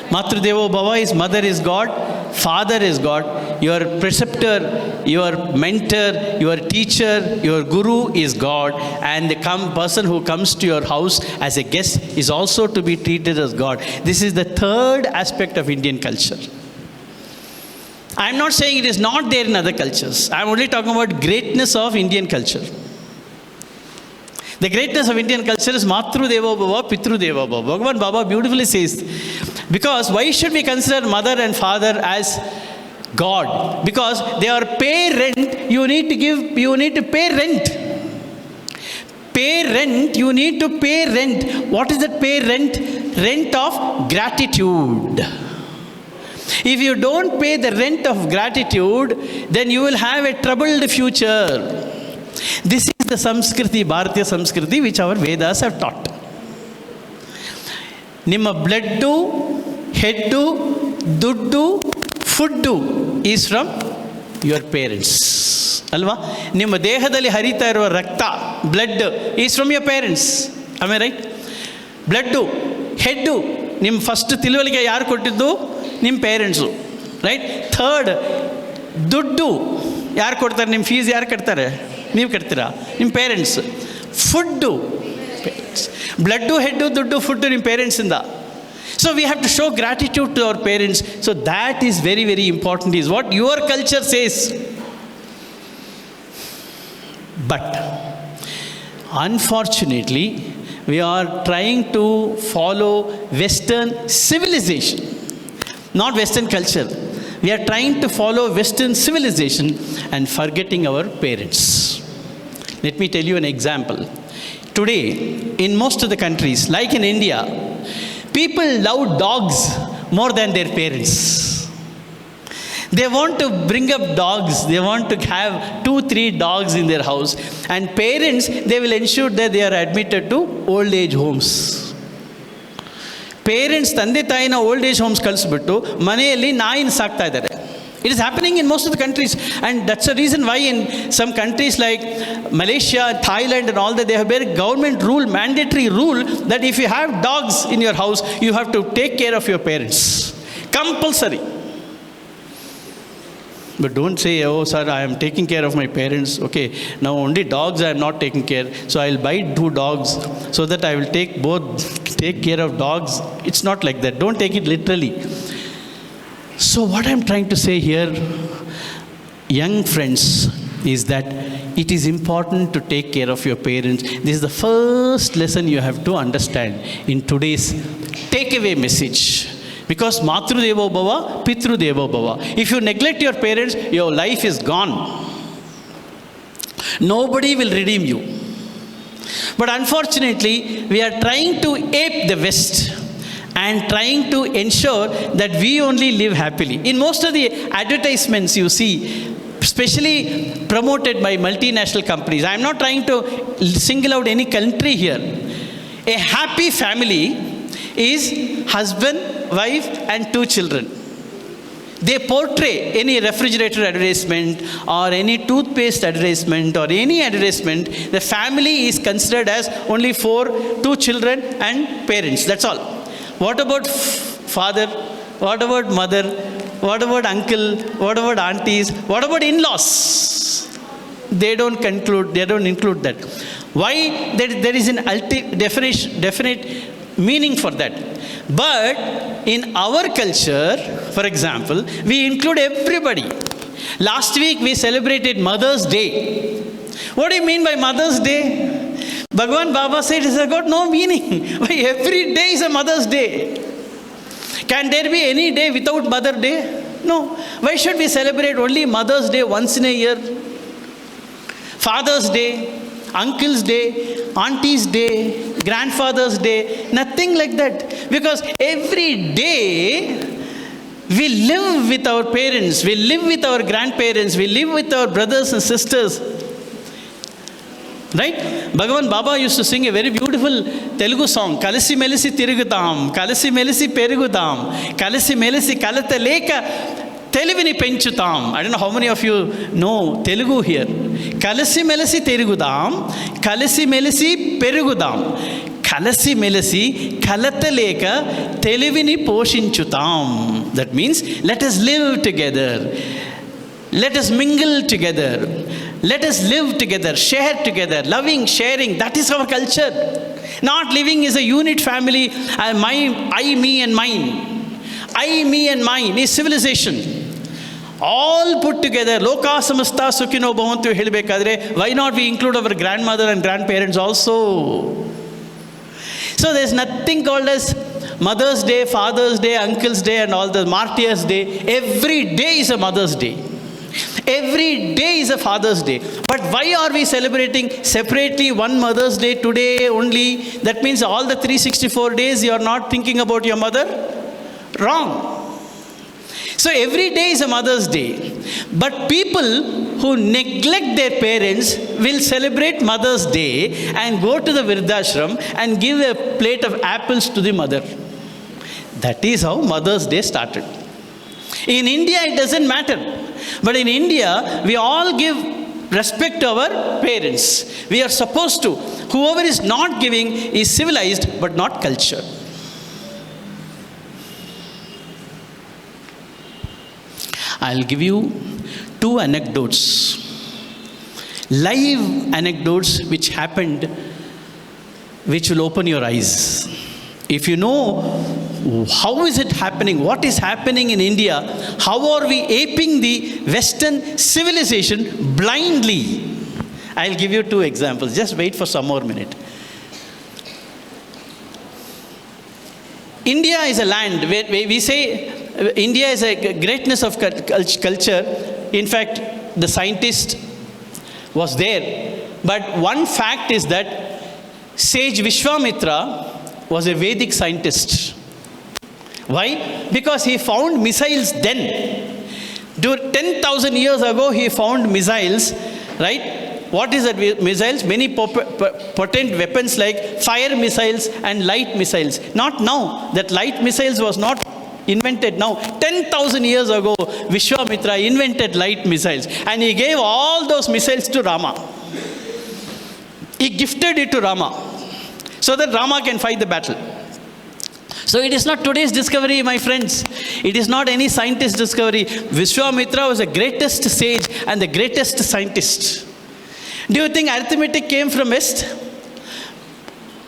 Matru Devo Bhava is mother is God, father is God, your preceptor, your mentor, your teacher, your guru is God, and the person who comes to your house as a guest is also to be treated as God. This is the third aspect of Indian culture. I am not saying it is not there in other cultures. I am only talking about greatness of Indian culture. The greatness of Indian culture is Matru Devo Bhava, Pitru Devo Bhava. Bhagavan Baba beautifully says, because why should we consider mother and father as God? Because they are pay rent, you need to pay rent. Pay rent, you need to pay rent. What is that pay rent? Rent of gratitude. If you don't pay the rent of gratitude, then you will have a troubled future. This is the Samskriti, Bharatiya Samskriti, which our Vedas have taught. Nimma blooddu, headdu, duddu, fooddu is from your parents. Alva? Nimma dehadali harita iruva rakta, blood is from your parents. Am I right? Blooddu, headdu, nim first tiluvalike yaru kottiddu, nim parents. Right? Third, duddu, yaru kodtare, nim fees yaru kattare? ನೀವು ಕಟ್ತೀರಾ ನಿಮ್ಮ parents. Food parents, blood, head, ದುಡ್ಡು, food ನಿಮ್ಮ ಪೇರೆಂಟ್ಸಿಂದ. So we have to show gratitude to our parents. So that is very very important, is what your culture says. But unfortunately we are trying to follow Western civilization, not Western culture. We are trying to follow Western civilization and forgetting our parents. Let me tell you an example. Today, in most of the countries, like in India, people love dogs more than their parents. They want to bring up dogs. They want to have 2-3 dogs in their house. And parents, they will ensure that they are admitted to old age homes. Parents ತಂದೆ ತಾಯಿನ old age homes ಕಳಿಸ್ಬಿಟ್ಟು ಮನೆಯಲ್ಲಿ ನಾಯಿನ ಸಾಕ್ತಾ ಇದ್ದಾರೆ. It is happening in most of the countries, and that's the reason why in some countries like Malaysia, Thailand and all that, they have very government rule, mandatory rule, that if you have dogs in your house, you have to take care of your parents. Compulsory. But don't say, oh sir, I am taking care of my parents. Okay, now only dogs I am not taking care, so I will buy 2 dogs so that I will take care of dogs. It's not like that. Don't take it literally. So what I am trying to say here, young friends, is that it is important to take care of your parents. This is the first lesson you have to understand in today's takeaway message. Because Matru Devo Bhava, Pitru Devo Bhava. If you neglect your parents, your life is gone. Nobody will redeem you. But unfortunately, we are trying to ape the West and trying to ensure that we only live happily. In most of the advertisements you see, especially promoted by multinational companies, I am not trying to single out any country here. A happy family is husband, wife and 2 children. They portray any refrigerator advertisement or any toothpaste advertisement or any advertisement, the family is considered as only 2 children and parents. That's all. What about father? What about mother? What about uncle? What about aunties? What about in-laws? They don't include that. Why? There is an definite meaning for that. But in our culture, for example, we include everybody. Last week we celebrated Mother's Day. What do you mean by Mother's Day? Bhagwan Baba said it has got no meaning. Why every day is a Mother's Day? Can there be any day without Mother Day? No. Why should we celebrate only Mother's Day once in a year? Father's Day, Uncle's Day, Auntie's Day, Grandfather's Day, nothing like that. Because every day we live with our parents, we live with our grandparents, we live with our brothers and sisters. Right? Bhagavan Baba used to sing a very beautiful Telugu song. Kalisi melisi tirugutam, kalisi melisi perugudam, kalisi melisi kalata leka telivini penchutam. I don't know how many of you know Telugu here. Kalisi melisi tirugudam, kalisi melisi perugudam, kalasi melisi kalata leka telivini poshinchutam. That means let us live together. Let us mingle together. Let us live together, share together, loving, sharing. That is our culture. Not living as a unit family, I, me and mine. I, me and mine is civilization. All put together, Loka Samasta Sukhino Bhavantu helbekadre, why not we include our grandmother and grandparents also? So there's nothing called as Mother's Day, Father's Day, Uncle's Day and all the Martyrs Day. Every day is a Mother's Day. Every day is a Father's Day. But why are we celebrating separately one Mother's Day today only? That means all the 364 days you are not thinking about your mother? Wrong. So every day is a Mother's Day. But people who neglect their parents will celebrate Mother's Day and go to the Virdhashram and give a plate of apples to the mother. That is how Mother's Day started. In India, it doesn't matter. But in India, we all give respect to our parents. We are supposed to. Whoever is not giving is civilized but not cultured. I'll give you 2 anecdotes. Live anecdotes which happened, which will open your eyes. If you know how is it happening, what is happening in India, how are we aping the Western civilization blindly? I'll give you 2 examples. Just wait for some more minute. India is a land where we say India is a greatness of culture. In fact, the scientist was there. But one fact is that sage Vishwamitra was a Vedic scientist. Why? Because he found missiles then. 10,000 years ago, he found missiles, right? What is that missiles? Many potent weapons like fire missiles and light missiles. Not now. That light missiles was not invented now. 10,000 years ago, Vishwamitra invented light missiles. And he gave all those missiles to Rama. He gifted it to Rama, so that Rama can fight the battle. So it is not today's discovery, my friends. It is not any scientist's discovery. Vishwamitra was the greatest sage and the greatest scientist. Do you think arithmetic came from West?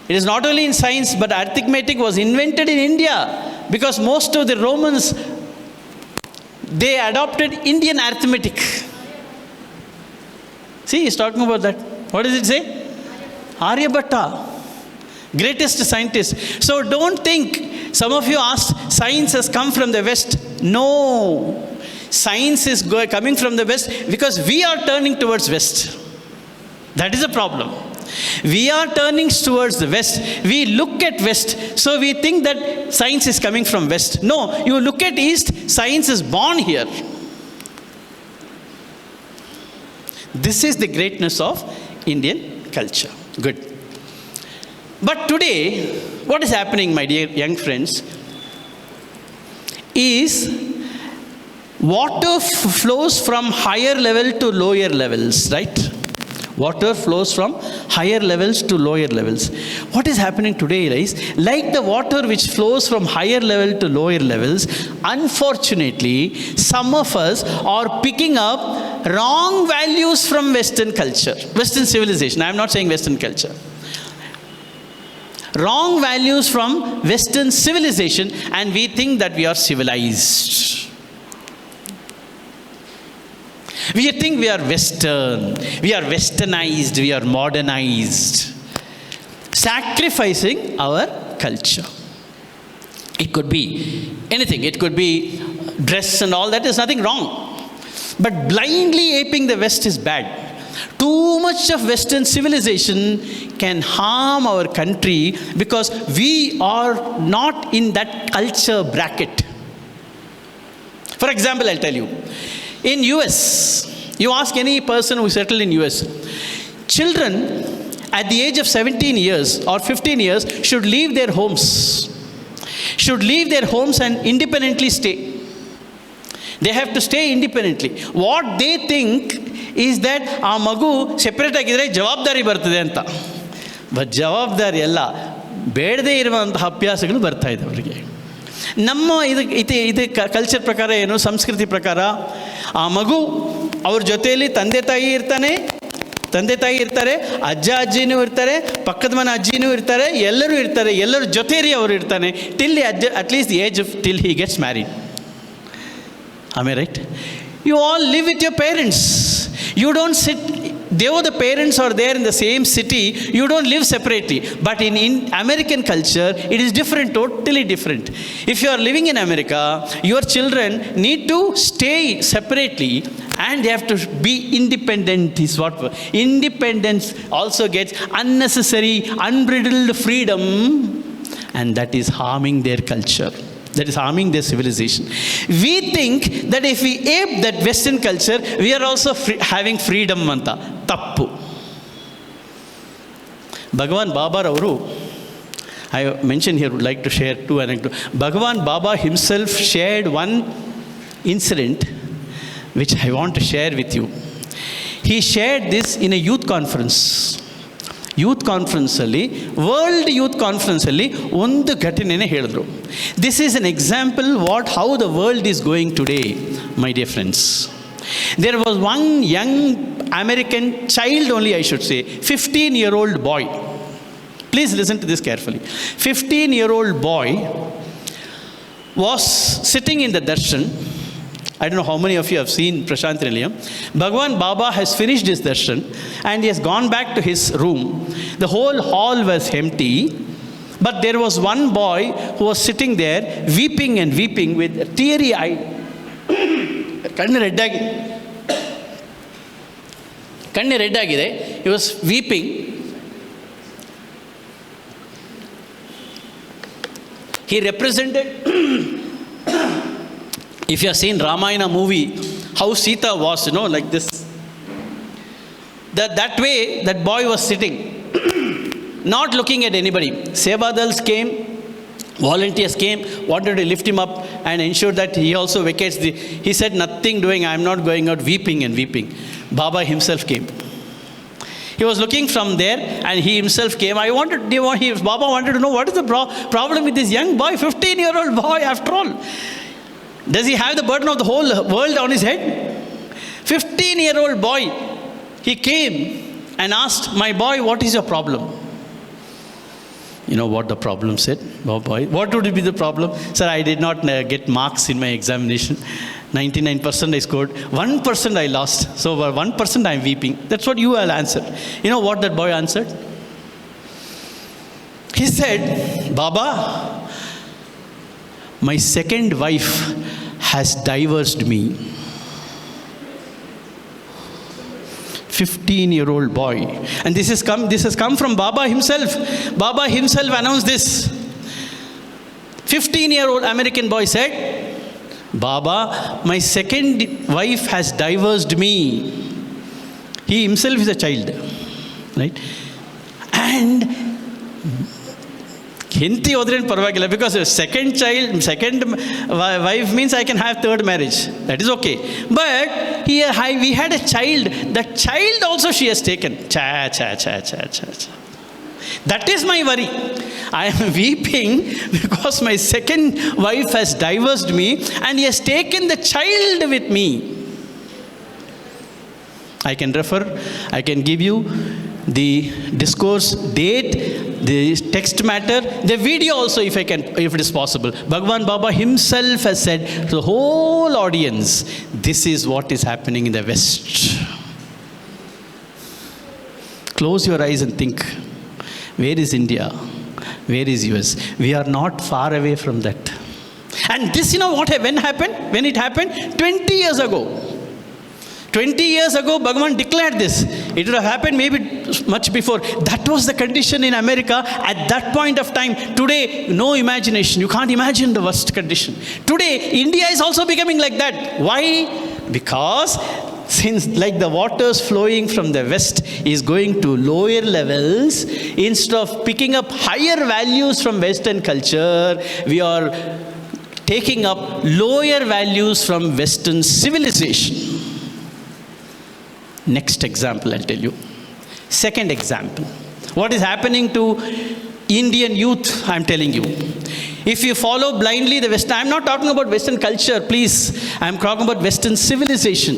It is not only in science, but arithmetic was invented in India, because most of the Romans, they adopted Indian arithmetic. See, he's talking about that. What does it say? Aryabhatta, greatest scientist. So don't think, some of you asked, science has come from the West. No, science is coming from the West because we are turning towards West. That is a problem. We are turning towards the West. We look at West, so we think that science is coming from West. No, you look at East, science is born here. This is the greatness of Indian culture. Good. But today, what is happening, my dear young friends, is water flows from higher level to lower levels, right? Water flows from higher levels to lower levels. What is happening today is, like the water which flows from higher level to lower levels, unfortunately, some of us are picking up wrong values from Western culture, Western civilization. I am not saying Western culture. Wrong values from Western civilization, and we think that we are civilized. We think we are Western, we are westernized, we are modernized, sacrificing our culture. It could be anything, it could be dress and all that, is nothing wrong. But blindly aping the West is bad. Too much of Western civilization can harm our country because we are not in that culture bracket. For example, I'll tell you. In US, you ask any person who settled in US, children at the age of 17 years or 15 years should leave their homes. Should leave their homes and independently stay. They have to stay independently. What they think is that ಆ ಮಗು separate ಆಗಿದ್ರೆ ಜವಾಬ್ದಾರಿ ಬರ್ತದೆ ಅಂತ. But ಜವಾಬ್ದಾರಿ ಅಲ್ಲ, ಬೇಡದೇ ಇರುವಂತಹ ಅಭ್ಯಾಸಗಳು ಬರ್ತಾ ಇದೆ ಅವರಿಗೆ. ನಮ್ಮ ಇದು ಕಲ್ಚರ್ ಪ್ರಕಾರ ಏನು, ಸಂಸ್ಕೃತಿ ಪ್ರಕಾರ ಆ ಮಗು ಅವ್ರ ಜೊತೆಯಲ್ಲಿ ತಂದೆ ತಾಯಿ ಇರ್ತಾರೆ, ಅಜ್ಜ ಅಜ್ಜಿನೂ ಇರ್ತಾರೆ, ಪಕ್ಕದ ಮನೆ ಅಜ್ಜಿನೂ ಇರ್ತಾರೆ, ಎಲ್ಲರ ಜೊತೆಯಲ್ಲಿ ಅವರು ಇರ್ತಾನೆ till at least the age till he gets married. Am I right? You all live with your parents. You don't sit, though the parents are there in the same city, you don't live separately. But in American culture, it is different, totally different. If you are living in America, your children need to stay separately and they have to be independent. Is what independence also gets unnecessary, unbridled freedom, and that is harming their culture. That is harming their civilization. We think that if we ape that Western culture, we are also having freedom anta. Tappu. Bhagavan Baba avaru, I mentioned here, would like to share two anecdotes. Bhagavan Baba himself shared one incident which I want to share with you. He shared this in a youth conference. World youth ಕಾನ್ಫರೆನ್ಸಲ್ಲಿ ಒಂದು ಘಟನೆನೇ ಹೇಳಿದ್ರು. This is an example how the world is going today, my dear friends. There was one young American child only, I should say, 15-year-old boy. Please listen to this carefully. 15-year-old boy was sitting in the Darshan. I don't know how many of you have seen Prashant Nilayam. Bhagavan Baba has finished his darshan and he has gone back to his room. The whole hall was empty But there was one boy who was sitting there weeping and weeping with teary eyed. Kannu red agide. Kannu red agide. He was weeping. He represented, if you have seen Ramayana movie, how Sita was, like this. That way, that boy was sitting, not looking at anybody. Sevadals came, volunteers came, wanted to lift him up and ensure that he also vacates he said, nothing doing, I am not going out, weeping and weeping. Baba himself came. He was looking from there and he himself came. Baba wanted to know what is the problem with this young boy, 15-year-old boy after all. Does he have the burden of the whole world on his head? 15-year-old boy, he came and asked, my boy, what is your problem? You know what the problem said? Oh boy, what would be the problem? Sir, I did not get marks in my examination. 99% I scored. 1% I lost. So for 1% I am weeping. That's what you will answer. You know what that boy answered? He said, Baba, my second wife has divorced me. 15-year-old boy. And this has come from Baba himself. Baba himself announced this. 15-year-old American boy said, Baba, my second wife has divorced me. He himself is a child. Right? And Hinti odren parvagilla, because a second wife means I can have third marriage. That is okay. But here we had a child. That child also she has taken. Cha. That is my worry. I am weeping because my second wife has divorced me and he has taken the child with me. I can give you the discourse date, the text matter, the video also if it is possible. Bhagwan Baba himself has said to the whole audience, this is what is happening in the West. Close your eyes and think, where is India? Where is US? We are not far away from that. And this, when it happened? 20 years ago. 20 years ago, Bhagavan declared this. It would have happened maybe much before. That was the condition in America at that point of time. Today, no imagination. You can't imagine the worst condition. Today, India is also becoming like that. Why? Because since like the waters flowing from the west is going to lower levels, instead of picking up higher values from Western culture, we are taking up lower values from Western civilization. Next example I'll tell you. Second example. What is happening to Indian youth, I'm telling you. If you follow blindly the Western, I'm not talking about Western culture, please. I'm talking about Western civilization.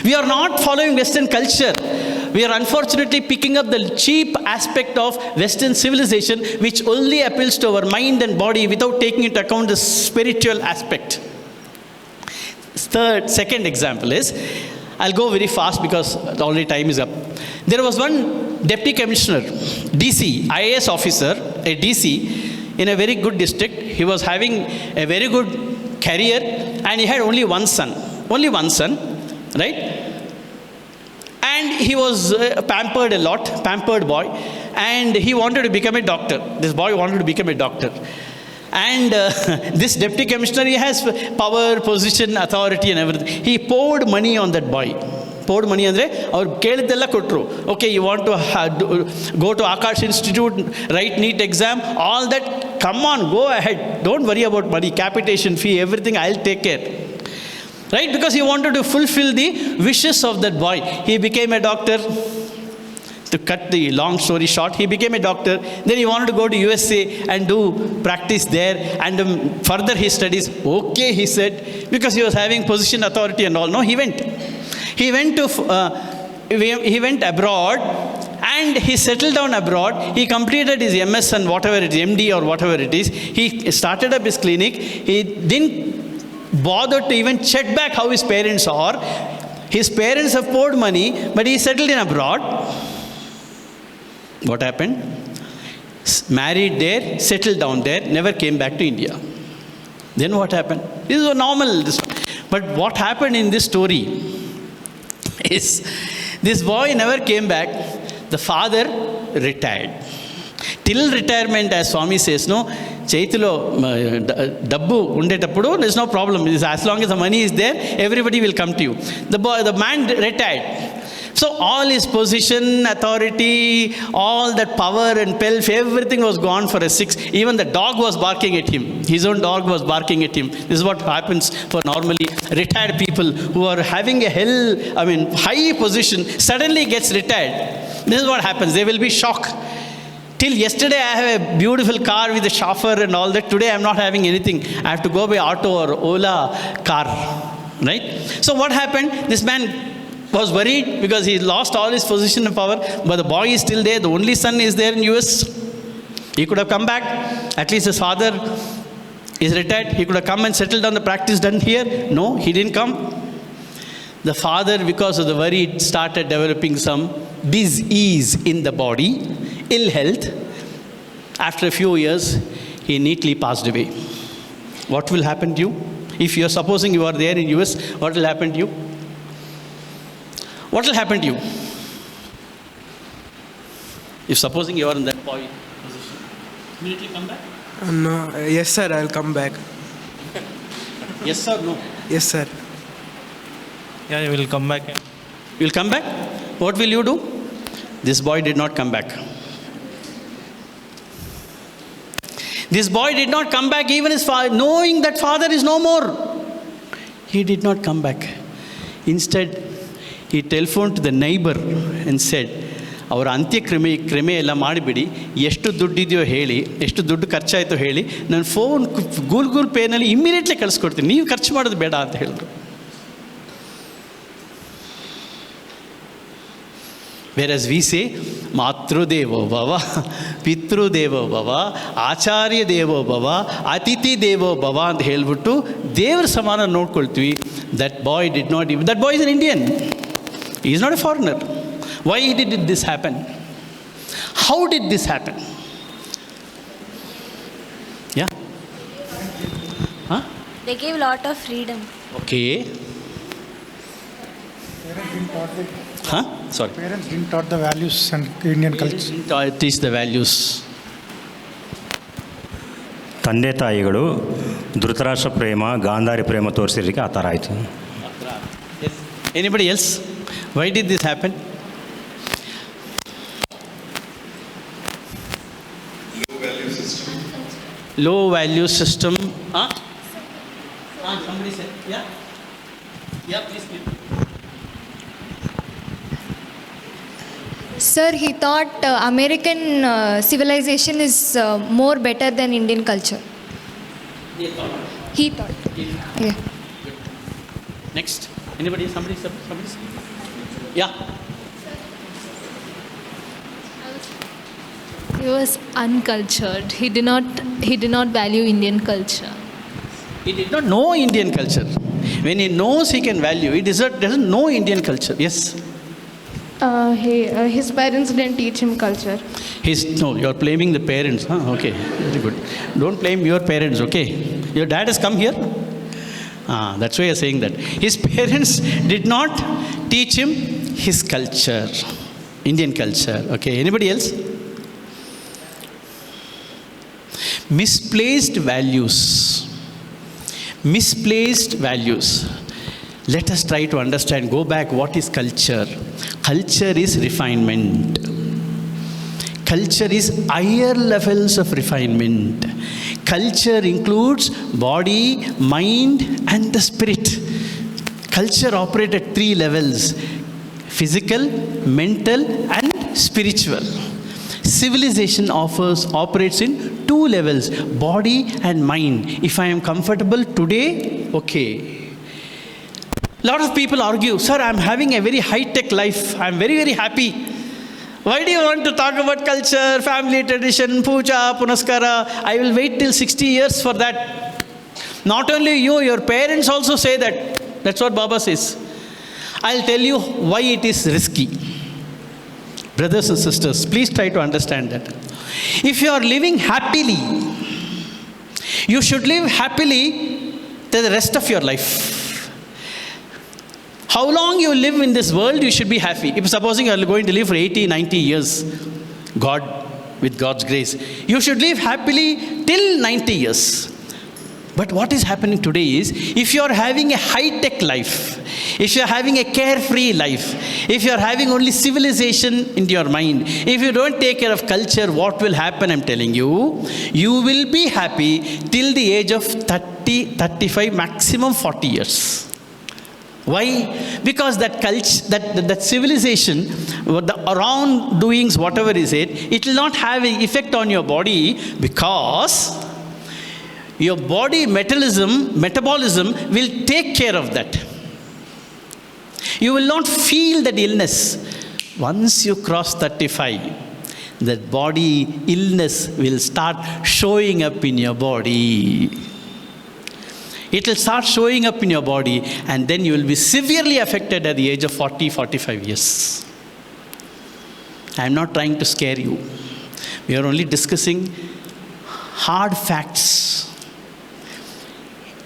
We are not following Western culture. We are unfortunately picking up the cheap aspect of Western civilization, which only appeals to our mind and body without taking into account the spiritual aspect. Second example is, I'll go very fast because already time is up. There was one deputy commissioner, DC, IAS officer, a DC, in a very good district. He was having a very good career and he had only one son, right? And he was pampered a lot, pampered boy, and he wanted to become a doctor. This boy wanted to become a doctor. And this deputy commissioner, he has power, position, authority and everything. He poured money on that boy. Poured money andre avaru kelidella kotru. Okay, you want to go to Akash Institute, write NEET exam, all that, come on, go ahead. Don't worry about money, capitation fee, everything I'll take care. Right? Because he wanted to fulfill the wishes of that boy. He became a doctor. To cut the long story short, he became a doctor. Then he wanted to go to USA and do practice there and further his studies. Okay, he said, because he was having position, authority and all. No, he went. He went abroad and he settled down abroad. He completed his MS and whatever it is, MD or whatever it is. He started up his clinic. He didn't bother to even check back how his parents are. His parents have poured money, but he settled in abroad. What happened? married there, settled down there, never came back to India. Then what happened? This was normal. But what happened in this story is this boy never came back. The father retired. Till retirement, as Swami says, no, Chaitilo dabbu undetappudu, there's no problem. As long as the money is there, everybody will come to you. The man retired. So all his position, authority, all that power and pelf, everything was gone for a 6. Even the dog was barking at him. His own dog was barking at him. This is what happens for normally retired people who are having a high position, suddenly gets retired. This is what happens. They will be shocked. Till yesterday I have a beautiful car with a chauffeur and all that. Today I am not having anything. I have to go by auto or Ola car. Right? So what happened? This man was worried because he lost all his position and power, but the boy is still there. The only son is there in US. He could have come back. At least his father is retired. He could have come and settled down the practice done here. No, he didn't come. The father, because of the worry, started developing some disease in the body, ill health. After a few years, he neatly passed away. What will happen to you? If you are supposing you are there in US, what will happen to you? What will happen to you? If supposing you are in that boy position, immediately come back? No, yes sir, I'll come back. Yes or no? Yes sir. Yeah, you will come back. You will come back? What will you do? This boy did not come back. This boy did not come back, even his father, knowing that father is no more. He did not come back. Instead, he telephoned to the neighbor and said, ಅವರ ಕ್ರಮೆ ಎಲ್ಲ ಮಾಡಿಬಿಡಿ, ಎಷ್ಟು ದುಡ್ಡಿದೆಯೋ ಹೇಳಿ, ಎಷ್ಟು ದುಡ್ಡು ಖರ್ಚಾಯಿತೋ ಹೇಳಿ, ನಾನು phone Google ಪೇನಲ್ಲಿ immediately ಕಳಿಸ್ಕೊಡ್ತೀನಿ, ನೀವು ಖರ್ಚು ಮಾಡೋದು ಬೇಡ ಅಂತ ಹೇಳಿದ್ರು. Whereas we say, Matrudevo Bhava, Pitrudevo Bhava, Acharya Devo Bhava, Atiti Devo Bhava ಅಂತ ಹೇಳ್ಬಿಟ್ಟು ದೇವರ ಸಮಾನ ನೋಡ್ಕೊಳ್ತೀವಿ. That boy did not even, that boy is an Indian. He is not a foreigner. Why did this happen? How did this happen? Yeah? Huh? They gave a lot of freedom. Okay. Huh? Sorry. Parents didn't taught the values and Indian culture. Didn't teach the values. ತಂದೆ ತಾಯಿಗಳು ಧೃತರಾಷ್ಟ್ರ ಪ್ರೇಮ ಗಾಂಧಾರಿ ಪ್ರೇಮ ತೋರಿಸಿದ್ದಕ್ಕೆ ಆ ಥರ ಆಯಿತು. Yes. Anybody else? Why did this happen? Low value system. Low value system. Huh? Somebody said, yeah? Yeah, please. Sir, he thought American civilization is more better than Indian culture. He thought. Yeah. Next. Anybody? Somebody? Yeah. He was uncultured. He did not value Indian culture. He did not know Indian culture. When he knows, he can value. He doesn't know Indian culture. Yes. His parents didn't teach him culture. No, you're blaming the parents. Huh? Okay, very good. Don't blame your parents, okay? Your dad has come here? That's why you're saying that. His parents did not teach him his culture, Indian culture. Okay, anybody else? Misplaced values. Misplaced values. Let us try to understand, go back, what is culture? Culture is refinement. Culture is higher levels of refinement. Culture includes body, mind, and the spirit. Culture operates at 3 levels: physical, mental, and spiritual. Civilization operates in 2 levels: body and mind. If I am comfortable today, okay. A lot of people argue, sir, I'm having a very high-tech life. I'm very, very happy. Why do you want to talk about culture, family tradition, puja, punaskara? I will wait till 60 years for that. Not only you, your parents also say that. That's what Baba says. I'll tell you why it is risky. Brothers and sisters, please try to understand that. If you are living happily, you should live happily the rest of your life. How long you live in this world, you should be happy. If supposing you are going to live for 80, 90 years, with God's grace, you should live happily till 90 years. But what is happening today is, if you are having a high-tech life, if you are having a carefree life, if you are having only civilization in your mind, if you don't take care of culture, what will happen, I'm telling you, you will be happy till the age of 30, 35, maximum 40 years. Why? Because that culture, that civilization, the around doings, whatever is it will not have an effect on your body, because your body metabolism will take care of that. You will not feel that illness. Once you cross 35, that body illness will start showing up in your body. It will start showing up in your body, and then you will be severely affected at the age of 40, 45 years. I am not trying to scare you. We are only discussing hard facts.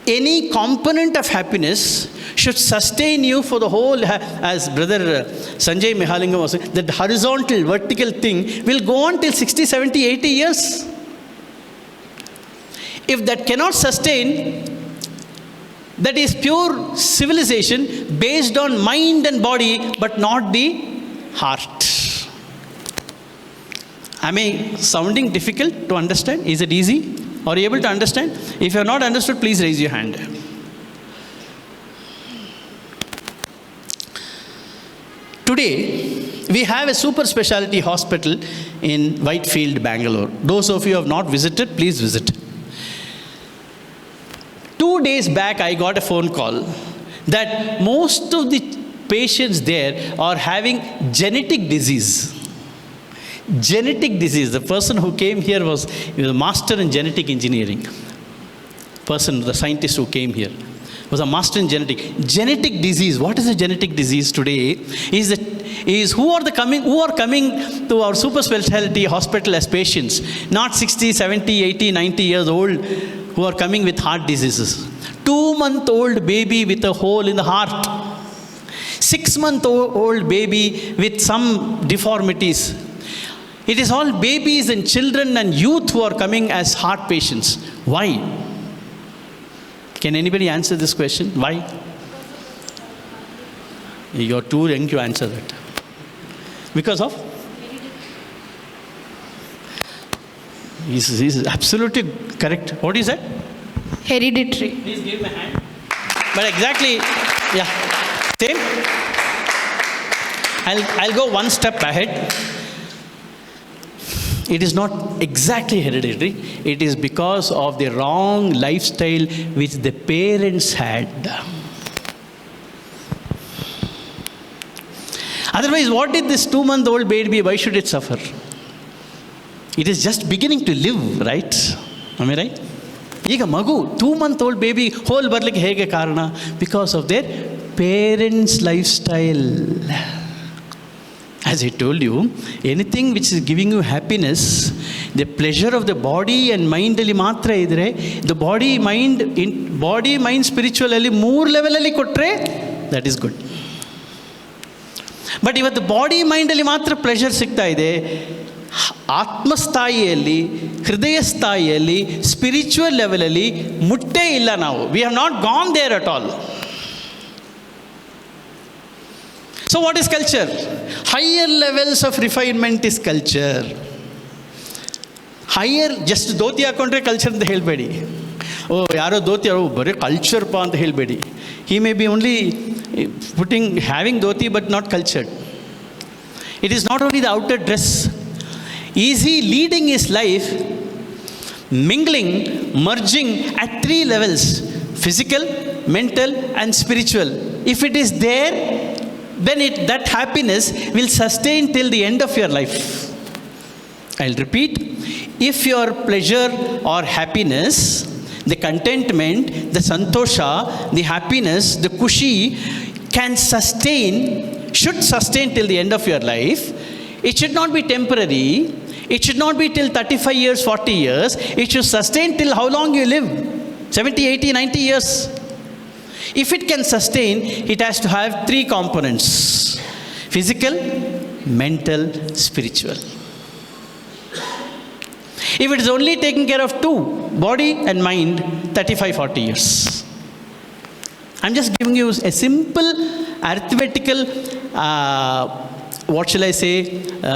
Any component of happiness should sustain you for the whole, as Brother Sanjay Mihalingam was saying, that horizontal, vertical thing will go on till 60, 70, 80 years. If that cannot sustain, that is pure civilization based on mind and body, but not the heart. Am I sounding difficult to understand? Is it easy? Are you able to understand? If you have not understood, please raise your hand. Today, we have a super specialty hospital in Whitefield, Bangalore. Those of you who have not visited, please visit. 2 days back, I got a phone call that most of the patients there are having genetic disease. Genetic disease. The person who came here was a master in genetic engineering. The scientist who came here was a master in genetic disease. What is a genetic disease today? Who are coming to our super specialty hospital as patients? Not 60, 70, 80, 90 years old, who are coming with heart diseases. 2-month-old baby with a hole in the heart. 6-month-old baby with some deformities. It is all babies and children and youth who are coming as heart patients. Why? Can anybody answer this question? Why? You're too young to answer that. Because of? He's absolutely correct. What is that? Hereditary. Please give me a hand. But exactly, yeah. Same? I'll go one step ahead. It is not exactly hereditary. It is because of the wrong lifestyle which the parents had. Otherwise, what did this 2-month-old baby, why should it suffer? It is just beginning to live, right? Am I right? Ega magu, 2-month-old baby, whole barlik hege karana, because of their parents' lifestyle. As I told you, anything which is giving you happiness, the pleasure of the body and mind ali matra idre, the body, mind, spiritual ali 3 level ali kotre, that is good. But ಇವತ್ತು body ಮೈಂಡಲ್ಲಿ ಮಾತ್ರ pleasure ಸಿಗ್ತಾ ಇದೆ. ಆತ್ಮಸ್ಥಾಯಿಯಲ್ಲಿ, ಹೃದಯ ಸ್ಥಾಯಿಯಲ್ಲಿ, spiritual ಲೆವೆಲಲ್ಲಿ ಮುಟ್ಟೇ ಇಲ್ಲ ನಾವು. We have not gone there at all. So what is culture? Higher levels of refinement is culture. Higher, just dhoti ಹಾಕೊಂಡ್ರೆ ಕಲ್ಚರ್ ಅಂತ ಹೇಳಬೇಡಿ. ಯಾರೋ ಧೋತಿ ಬರೀ ಕಲ್ಚರ್ ಪಾ ಅಂತ ಹೇಳಬೇಡಿ. He may be only having dhoti but not cultured. It is not only the outer dress. Is he leading his life, mingling, merging at 3 levels, physical, mental and spiritual? If it is there, then that happiness will sustain till the end of your life. I'll repeat. If your pleasure or happiness, the contentment, the santosha, the happiness, the kushi should sustain till the end of your life. It should not be temporary. It should not be till 35 years, 40 years. It should sustain till how long you live? 70, 80, 90 years. If it can sustain, it has to have 3 components: physical, mental, spiritual. If it is only taking care of 2, body and mind, 35, 40 years. I'm just giving you a simple arithmetical,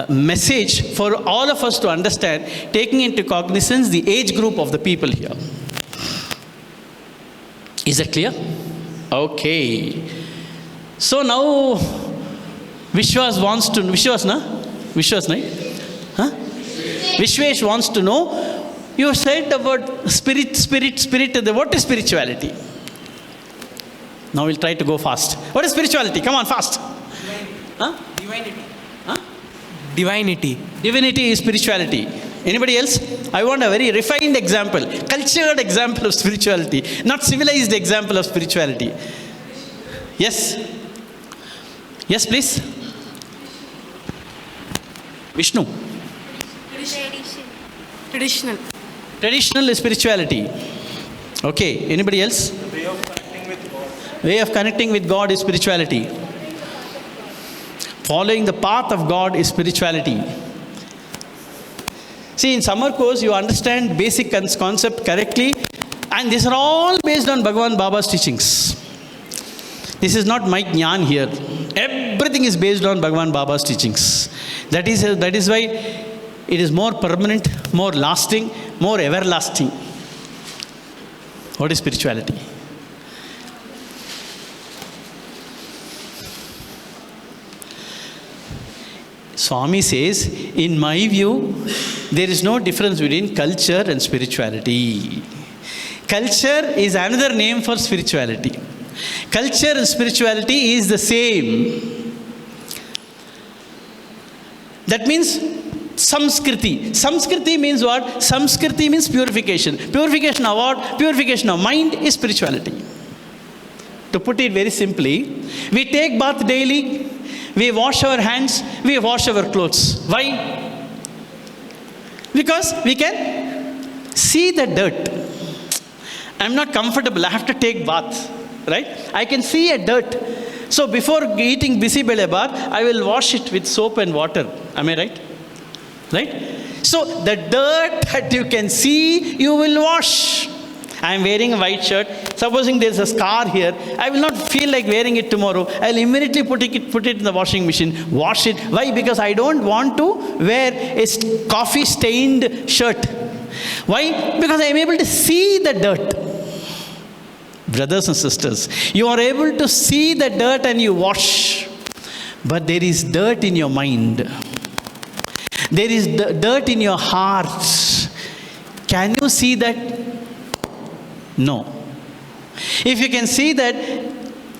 message for all of us to understand, taking into cognizance the age group of the people here. Is that clear? Okay. So now, Vishwas wants to, Vishwas, Vishwesh wants to know, you said about spirit, what is spirituality? Now we'll try to go fast. What is spirituality? Come on, fast. Divinity. Divinity. Divinity is spirituality. Anybody else? I want a very refined example, cultured example of spirituality, not civilized example of spirituality. Yes? Yes, please. Vishnu. Traditional. Traditional is spirituality. Okay. Anybody else? Way of connecting with God. Way of connecting with God is spirituality. Following the path of God is spirituality. See, in summer course, you understand basic concept correctly, and these are all based on Bhagavan Baba's teachings. This is not my jnana here. Everything is based on Bhagavan Baba's teachings. That is why it is more permanent, more lasting, more everlasting. What is spirituality? Swami says, in my view, there is no difference between culture and spirituality. Culture is another name for spirituality. Culture and spirituality is the same. That means Samskriti. Samskriti means what? Samskriti means purification. Purification of what? Purification of mind is spirituality. To put it very simply, we take bath daily, we wash our hands, we wash our clothes. Why? Because we can see the dirt. I'm not comfortable, I have to take bath, right? I can see a dirt. So before eating bisi bele bath, I will wash it with soap and water. Am I right? Right? So the dirt that you can see, you will wash. I am wearing a white shirt. Supposing there is a scar here, I will not feel like wearing it tomorrow. I will immediately put it in the washing machine, wash it. Why? Because I don't want to wear a coffee stained shirt. Why? Because I am able to see the dirt. Brothers and sisters, you are able to see the dirt and you wash. But there is dirt in your mind. There is dirt in your heart. Can you see that? No. If you can see that,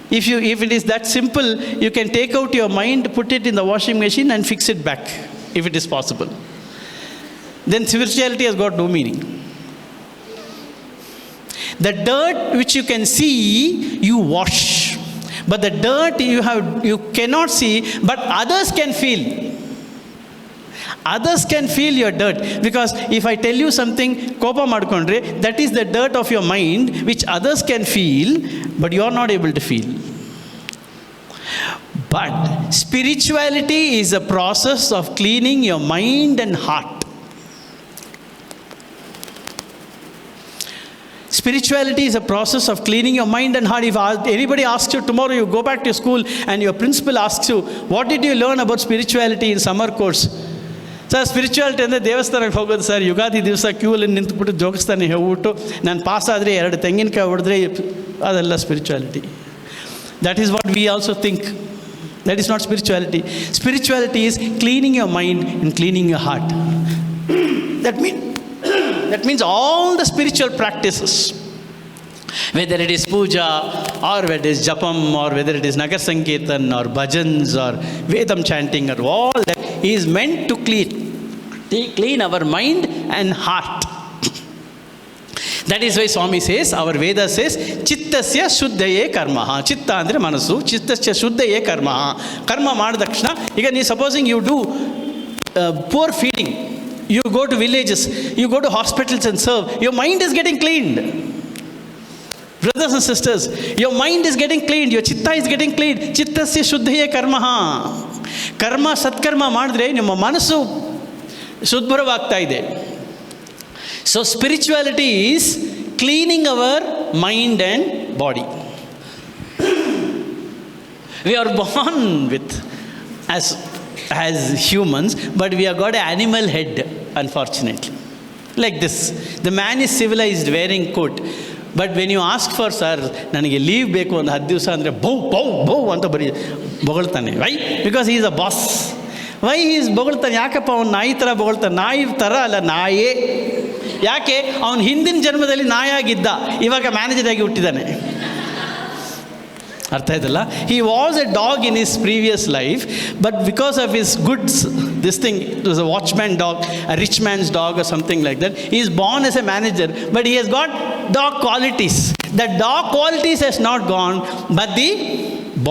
if it is that simple, you can take out your mind, put it in the washing machine and fix it back, if it is possible. Then spirituality has got no meaning. The dirt which you can see, you wash. But the dirt you cannot see, but others can feel. Others can feel your dirt. Because if I tell you something, kopa madkondre, that is the dirt of your mind which others can feel, but you are not able to feel. But spirituality is a process of cleaning your mind and heart. Spirituality is a process of cleaning your mind and heart. If anybody asks you tomorrow, you go back to school and your principal asks you, what did you learn about spirituality in summer course? Sir, spirituality ಅಂದರೆ ದೇವಸ್ಥಾನಕ್ಕೆ ಹೋಗೋದು sir, Ugadi ದಿವಸ ಕ್ಯೂಲ್ಲಿ ನಿಂತುಬಿಟ್ಟು ಜೋಗಿಸ್ತಾನೆ ಹೋಗ್ಬಿಟ್ಟು ನಾನು pass ಆದರೆ 2 ತೆಂಗಿನಕಾಯಿ ಹೊಡೆದ್ರೆ ಅದೆಲ್ಲ spirituality. That is what we also think. That is not spirituality. Spirituality is cleaning your mind and cleaning your heart. That means all the spiritual practices, whether it is puja or whether it is japam or whether it is nagar sankirtan or bhajans or vedam chanting or all that is meant to clean our mind and heart. That is why Swami says, our Veda says, chittasya shuddhaye karmaha. Chitta andre manasu, chittasya shuddhaye karmaha. Karma maad dakshana. Again, supposing you do poor feeding, You go to villages, you go to hospitals and serve. Your mind is getting cleaned. Brothers and sisters, your mind is getting cleaned. Your chitta is getting cleaned. Chittasya shuddhaya karmaha. ಕರ್ಮ ಸತ್ಕರ್ಮ ಮಾಡಿದ್ರೆ ನಿಮ್ಮ ಮನಸ್ಸು ಶುದ್ಧವಾಗ್ತಾ ಇದೆ. So spirituality is cleaning our mind and body. We are born with as humans, but we have got an animal head, unfortunately. Like this. The man is civilized wearing coat. But when you ask for, sir, ನನಗೆ leave ಬೇಕು ಒಂದು 10 ದಿವಸ ಅಂದರೆ bow bow bow ಅಂತ ಬೊಗಳ್ತಾನೆ. Why? Because he is a boss. Why is ಬೊಗಳ್ತಾನೆ? ಯಾಕಪ್ಪ ಅವ್ನು ನಾಯಿ ಥರ ಬೊಗಳ್ತಾನೆ? ನಾಯಿ ಥರ ಅಲ್ಲ, ನಾಯೇ. ಯಾಕೆ? ಅವನು ಹಿಂದಿನ ಜನ್ಮದಲ್ಲಿ ನಾಯಾಗಿದ್ದ, ಇವಾಗ ಮ್ಯಾನೇಜರ್ ಆಗಿ ಹುಟ್ಟಿದ್ದಾನೆ. ಅರ್ಥ ಆಯ್ತಲ್ಲ? He was a dog in his previous life, but because of his goods, this thing, it was a watchman dog, a rich man's dog or something like that. He is born as a manager, but he has got dog qualities. The dog qualities has not gone, but the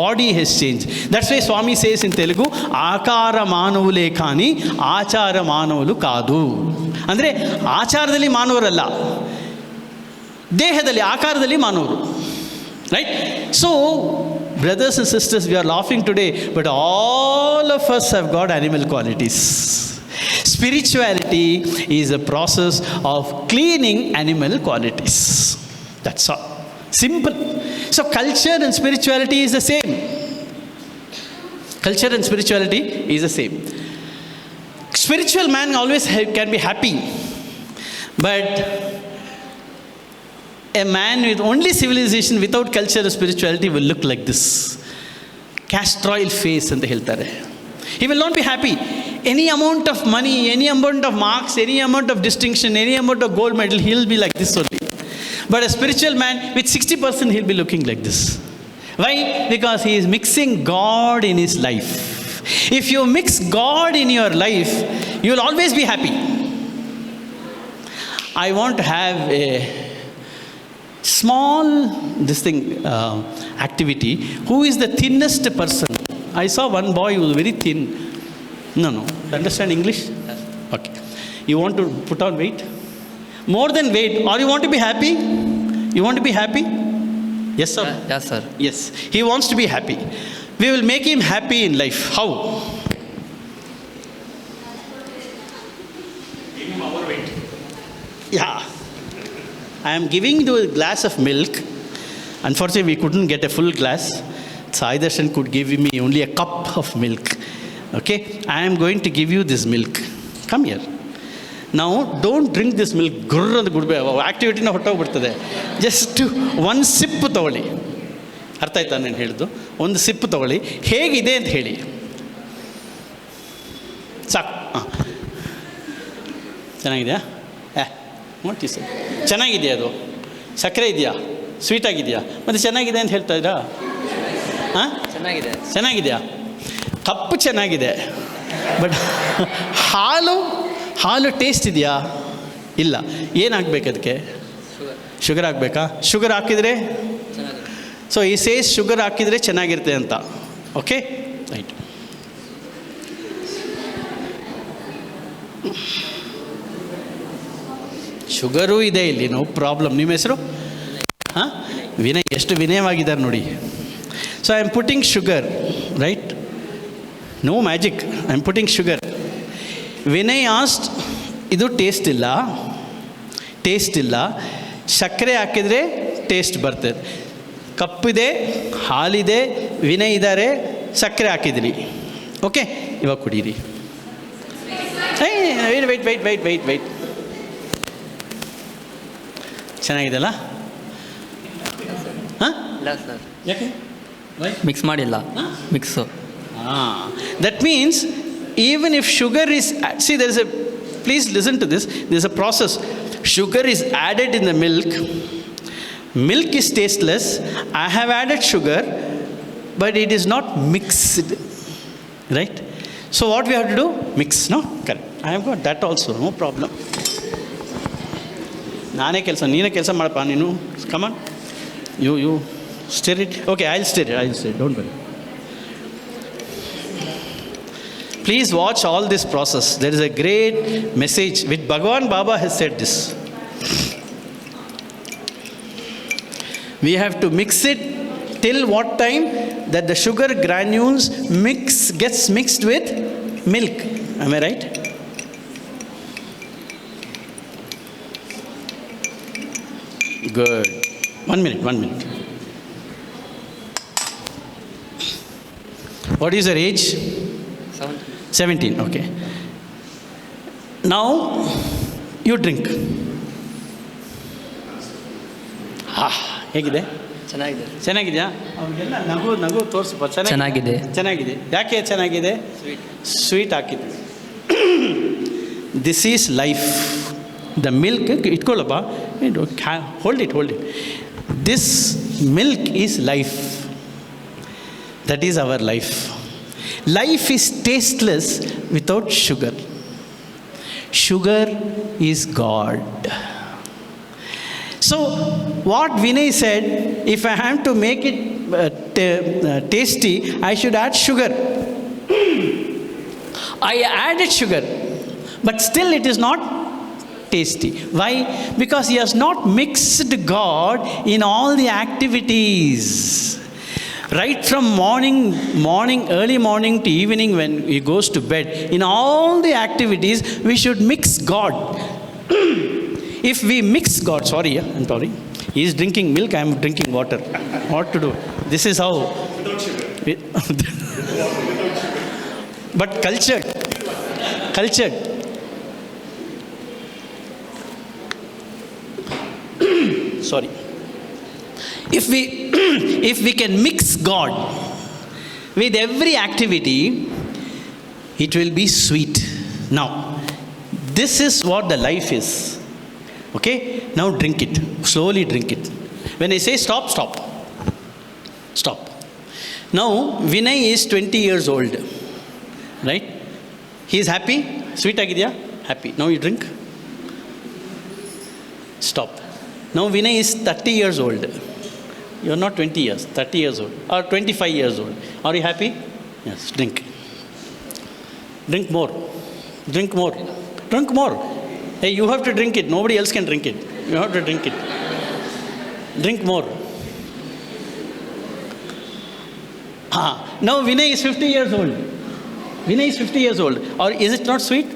body has changed. That's why Swami says in Telugu, ಆಕಾರ ಮಾನವುಲೇ ಕಾನಿ ಆಚಾರ ಮಾನವುಲು ಕಾದು. ಅಂದರೆ ಆಚಾರದಲ್ಲಿ ಮಾನವರಲ್ಲ, ದೇಹದಲ್ಲಿ ಆಕಾರದಲ್ಲಿ ಮಾನವರು. Right? So, brothers and sisters, we are laughing today, but all of us have got animal qualities. Spirituality is a process of cleaning animal qualities. That's all. Simple. So, culture and spirituality is the same. Culture and spirituality is the same. Spiritual man always can be happy, but a man with only civilization without culture or spirituality will look like this. Castor oil face ಅಂತ ಹೇಳ್ತಾರೆ. He will not be happy. Any amount of money, any amount of marks, any amount of distinction, any amount of gold medal, he will be like this only. But a spiritual man with 60%, he'll be looking like this. Why? Because he is mixing God in his life. If you mix God in your life, you will always be happy. I want to have a small activity. Who is the thinnest person? I saw one boy who was very thin. No. Understand English? Okay. You want to put on weight? More than weight. Or you want to be happy? You want to be happy? Yes, sir? Yes, sir. Yes. He wants to be happy. We will make him happy in life. How? Give him overweight. Yeah. I am giving you a glass of milk. Unfortunately, we couldn't get a full glass. Sai Darshan could give me only a cup of milk. Okay? I am going to give you this milk. Come here. Now, don't drink this milk. Activity na ಹೊಟ್ಟೋಗ್ಬಿಡ್ತದೆ. Just one sip ತಗೊಳ್ಳಿ. ಅರ್ಥ ಆಯ್ತಾ ನಾನು ಹೇಳಿದ್ದು? ಒಂದು SIP ತಗೊಳ್ಳಿ. ಹೇಗಿದೆ ಅಂತ ಹೇಳಿ. ಸಾಕು. ಚೆನ್ನಾಗಿದೆಯಾ? ನೋಡಿ ಸರ್, ಚೆನ್ನಾಗಿದೆಯಾ? ಅದು ಸಕ್ಕರೆ ಇದೆಯಾ? ಸ್ವೀಟ್ ಆಗಿದೆಯಾ? ಮತ್ತು ಚೆನ್ನಾಗಿದೆ ಅಂತ ಹೇಳ್ತಾ ಇದ್ರಾ? ಹಾಂ, ಚೆನ್ನಾಗಿದೆಯಾ? ಕಪ್ಪು ಚೆನ್ನಾಗಿದೆ, ಬಟ್ ಹಾಲು ಟೇಸ್ಟ್ ಇದೆಯಾ? ಇಲ್ಲ. ಏನಾಗಬೇಕು ಅದಕ್ಕೆ? ಶುಗರ್ ಹಾಕಬೇಕಾ? ಶುಗರ್ ಹಾಕಿದರೆ, ಸೊ ಈ ಸೇಸ್ ಶುಗರ್ ಹಾಕಿದರೆ ಚೆನ್ನಾಗಿರುತ್ತೆ ಅಂತ. Okay, right. ಶುಗರೂ ಇದೆ ಇಲ್ಲಿ, ನೋ ಪ್ರಾಬ್ಲಮ್. ನಿಮ್ಮ ಹೆಸರು? ಹಾಂ, ವಿನಯ್. ಎಷ್ಟು ವಿನಯವಾಗಿದ್ದಾರೆ ನೋಡಿ. So I am putting sugar, right? No magic, I am putting sugar. Vinay asked, ಇದು ಟೇಸ್ಟ್ ಇಲ್ಲ, ಸಕ್ಕರೆ ಹಾಕಿದರೆ ಟೇಸ್ಟ್ ಬರ್ತದೆ. ಕಪ್ಪಿದೆ, ಹಾಲಿದೆ, ವಿನಯ್ ಇದ್ದಾರೆ, ಸಕ್ಕರೆ ಹಾಕಿದಿರಿ. ಓಕೆ, ಇವಾಗ ಕುಡೀರಿ. ವೆಯ್ಟ್. ಚೆನ್ನಾಗಿದೆಲ್ಲ? ಹಾಂ, ಇಲ್ಲ ಸರ್. ಯಾಕೆ ಮಿಕ್ಸ್ ಮಾಡಿಲ್ಲ? Mix. That means even if sugar is, see, please listen to this, there is a process. Sugar is added in the milk. Milk is tasteless. I have added sugar, but it is not mixed, right? So what we have to do? Mix, no? Correct. I have got that also, no problem. ನಾನೇ ನೀನೇ ಕೆಲಸ ಮಾಡಪ್ಪ ನೀನು. Come on, you stir it. Okay, I will stir it, don't worry. Please watch all this process. There is a great message which Bhagavan Baba has said this. We have to mix it till what time? That the sugar granules gets mixed with milk. Am I right? Good. 1 minute. What is your age? 17. Okay. Now, you drink. ಹೇಗಿದೆ? ಚೆನ್ನಾಗಿದೆಯಾ? ಅವರಿಗೆಲ್ಲ ನಗು ತೋರಿಸಪ್ಪ. ಚೆನ್ನಾಗಿದೆ. ಯಾಕೆ ಚೆನ್ನಾಗಿದೆ? Sweet ಹಾಕಿದ್ವಿ. This is life. The milk ಇಟ್ಕೊಳ್ಳಪ್ಪ. Hold it. This milk is life. That is our life. Life is tasteless without sugar. Sugar is God. So, what Vinay said, if I have to make it tasty, I should add sugar. I added sugar, but still it is not tasty. Why? Because he has not mixed God in all the activities. Right from early morning to evening when he goes to bed, in all the activities, we should mix God. If we mix God, I'm sorry, he is drinking milk, I am drinking water. What to do? This is how. But cultured. Sorry. If we can mix God with every activity, it will be sweet. Now, this is what the life is. Okay? Now drink it. Slowly drink it. When I say stop. Stop. Now, Vinay is 20 years old. Right? He is happy. Sweet agidya? Happy. Now you drink. Stop. Now Vinay is 30 years old. You are not 20 years, 30 years old, or 25 years old. Are you happy? Yes, drink. Drink more. Hey, you have to drink it. Nobody else can drink it. You have to drink it. Drink more. Now Vinay is 50 years old. Or is it not sweet?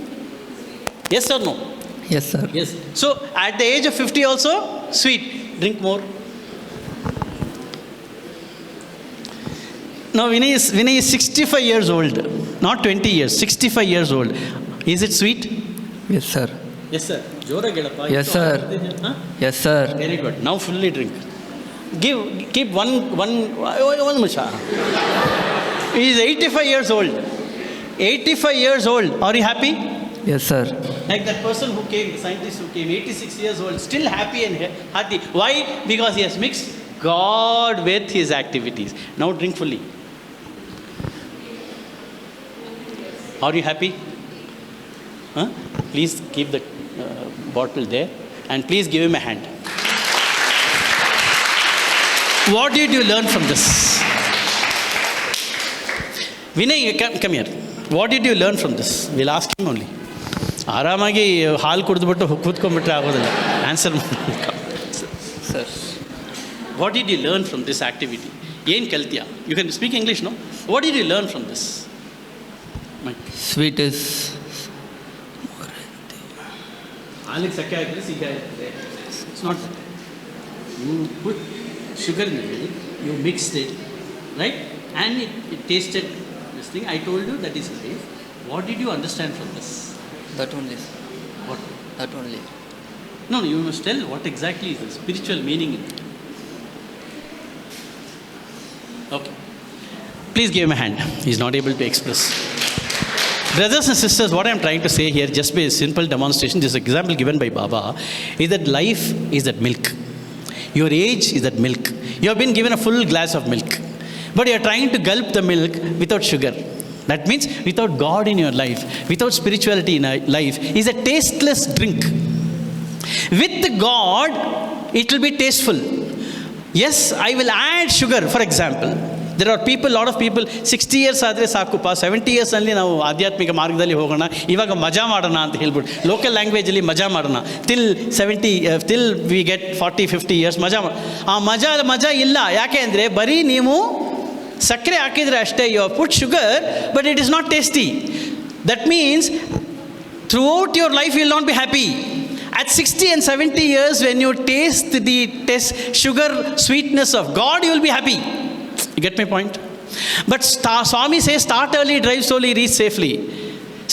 Yes or no? Yes, sir. Yes. So, at the age of 50 also, sweet. Drink more. Now, Vinay is 65 years old, not 20 years, 65 years old. Is it sweet? Yes, sir. Yes, sir. Yes, sir. Yes, sir. Very good. Now, fully drink. Keep one musha. He is 85 years old. 85 years old. Are you happy? Yes, sir. Like that person who came, the scientist who came, 86 years old, still happy and hearty. Why? Because he has mixed God with his activities. Now drink fully. Are you happy? Please keep the bottle there and please give him a hand. What did you learn from this? Vinay, come here. What did you learn from this? We'll ask him only. ಆರಾಮಾಗಿ ಹಾಲು ಕುಡಿದ್ಬಿಟ್ಟು ಕೂತ್ಕೊಂಡ್ಬಿಟ್ರೆ ಆಗೋದಿಲ್ಲ. Answer sir. What did you learn from this activity? ಏನು ಕಲ್ತಿಯಾ? You can speak English, no? What did you learn from this? Sweet is ಹಾಲಿಗೆ ಸಕ್ಕರೆ ಹಾಕಿದ್ರೆ ಸಿಕ್ಕ ಇರ್ತದೆ. It's not. You put sugar in it, you mixed it, right? And it tasted this thing. I told you that is life. What did you understand from this? That only. What? That only. No, you must tell what exactly is the spiritual meaning in it. Okay. Please give him a hand. He's not able to express. Brothers and sisters, what I'm trying to say here, just by a simple demonstration, this example given by Baba, is that life is that milk. Your age is that milk. You have been given a full glass of milk, but you are trying to gulp the milk without sugar. That means without God in your life, without spirituality in your life, is a tasteless drink. With God, it will be tasteful. Yes, I will add sugar, for example. There are people, lot of people, 60 years ಆದರೆ ಸಾಕುಪ್ಪ, 70 years ಅಲ್ಲಿ ನಾವು ಆಧ್ಯಾತ್ಮಿಕ ಮಾರ್ಗದಲ್ಲಿ ಹೋಗೋಣ, ಇವಾಗ ಮಜಾ ಮಾಡೋಣ ಅಂತ ಹೇಳ್ಬಿಟ್ಟು, ಲೋಕಲ್ ಲ್ಯಾಂಗ್ವೇಜಲ್ಲಿ ಮಜಾ ಮಾಡೋಣ, till 70, till we get 40-50 years ಮಜಾ ಆ ಮಜಾ ಇಲ್ಲ. ಯಾಕೆ ಅಂದರೆ ಬರೀ ನೀವು ಸಕ್ಕರೆ ಹಾಕಿದರೆ ಅಷ್ಟೇ, you have put sugar but it is not tasty. That means throughout your life you will not be happy. At 60 and 70 years, when you taste the sugar sweetness of God, you will be happy. You get my point? But Swami says, start early, drive slowly, reach safely.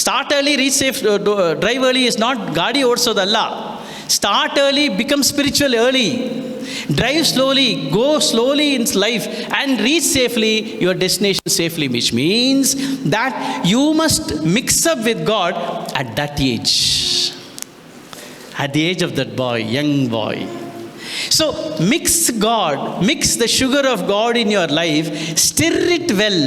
Start early, reach safe, drive early is not gadi odsodalla. Start early, become spiritual early. Drive slowly, go slowly in life and reach safely your destination safely, which means that you must mix up with God at that age. At the age of that boy, young boy. So mix God, mix the sugar of God in your life, stir it well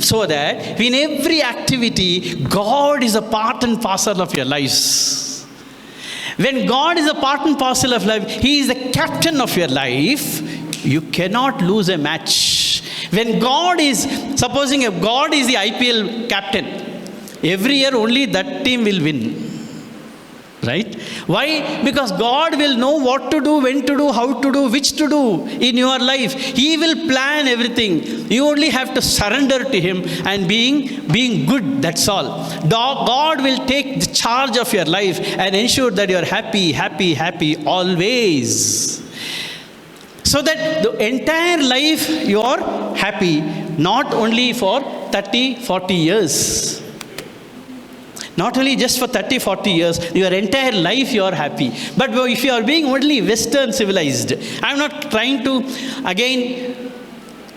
so that in every activity, God is a part and parcel of your lives. When God is a part and parcel of life, He is the captain of your life, you cannot lose a match. When God is, supposing if God is the IPL captain, every year only that team will win. Right? Why? Because God will know what to do, when to do, how to do, which to do in your life. He will plan everything. You only have to surrender to Him and being good, that's all. God will take the charge of your life and ensure that you are happy always. So that the entire life you are happy, not only for 30-40 years. Not only just for 30-40 years, your entire life you are happy. But if you are being only Western civilized, I am not trying to again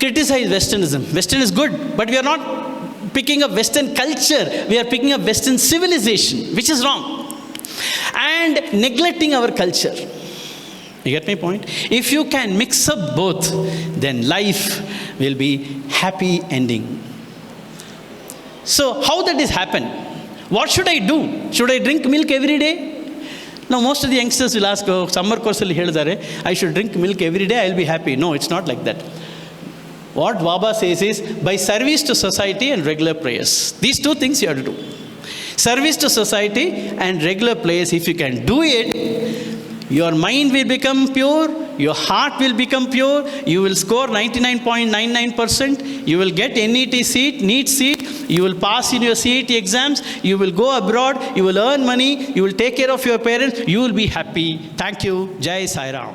criticize Westernism. Western is good, but we are not picking up Western culture. We are picking up Western civilization, which is wrong. And neglecting our culture. You get my point? If you can mix up both, then life will be happy ending. So how that is happen? What should I do? Should I drink milk every day? Now most of the youngsters will ask, oh, summer course alli helidare, I should drink milk every day, I will be happy. No, it's not like that. What Baba says is, by service to society and regular prayers. These two things you have to do. Service to society and regular prayers, if you can do it, your mind will become pure, your heart will become pure, you will score 99.99%, you will get NET seat, NEET seat, you will pass in your CET exams, you will go abroad, you will earn money, you will take care of your parents, you will be happy. Thank you. Jai Sai Ram.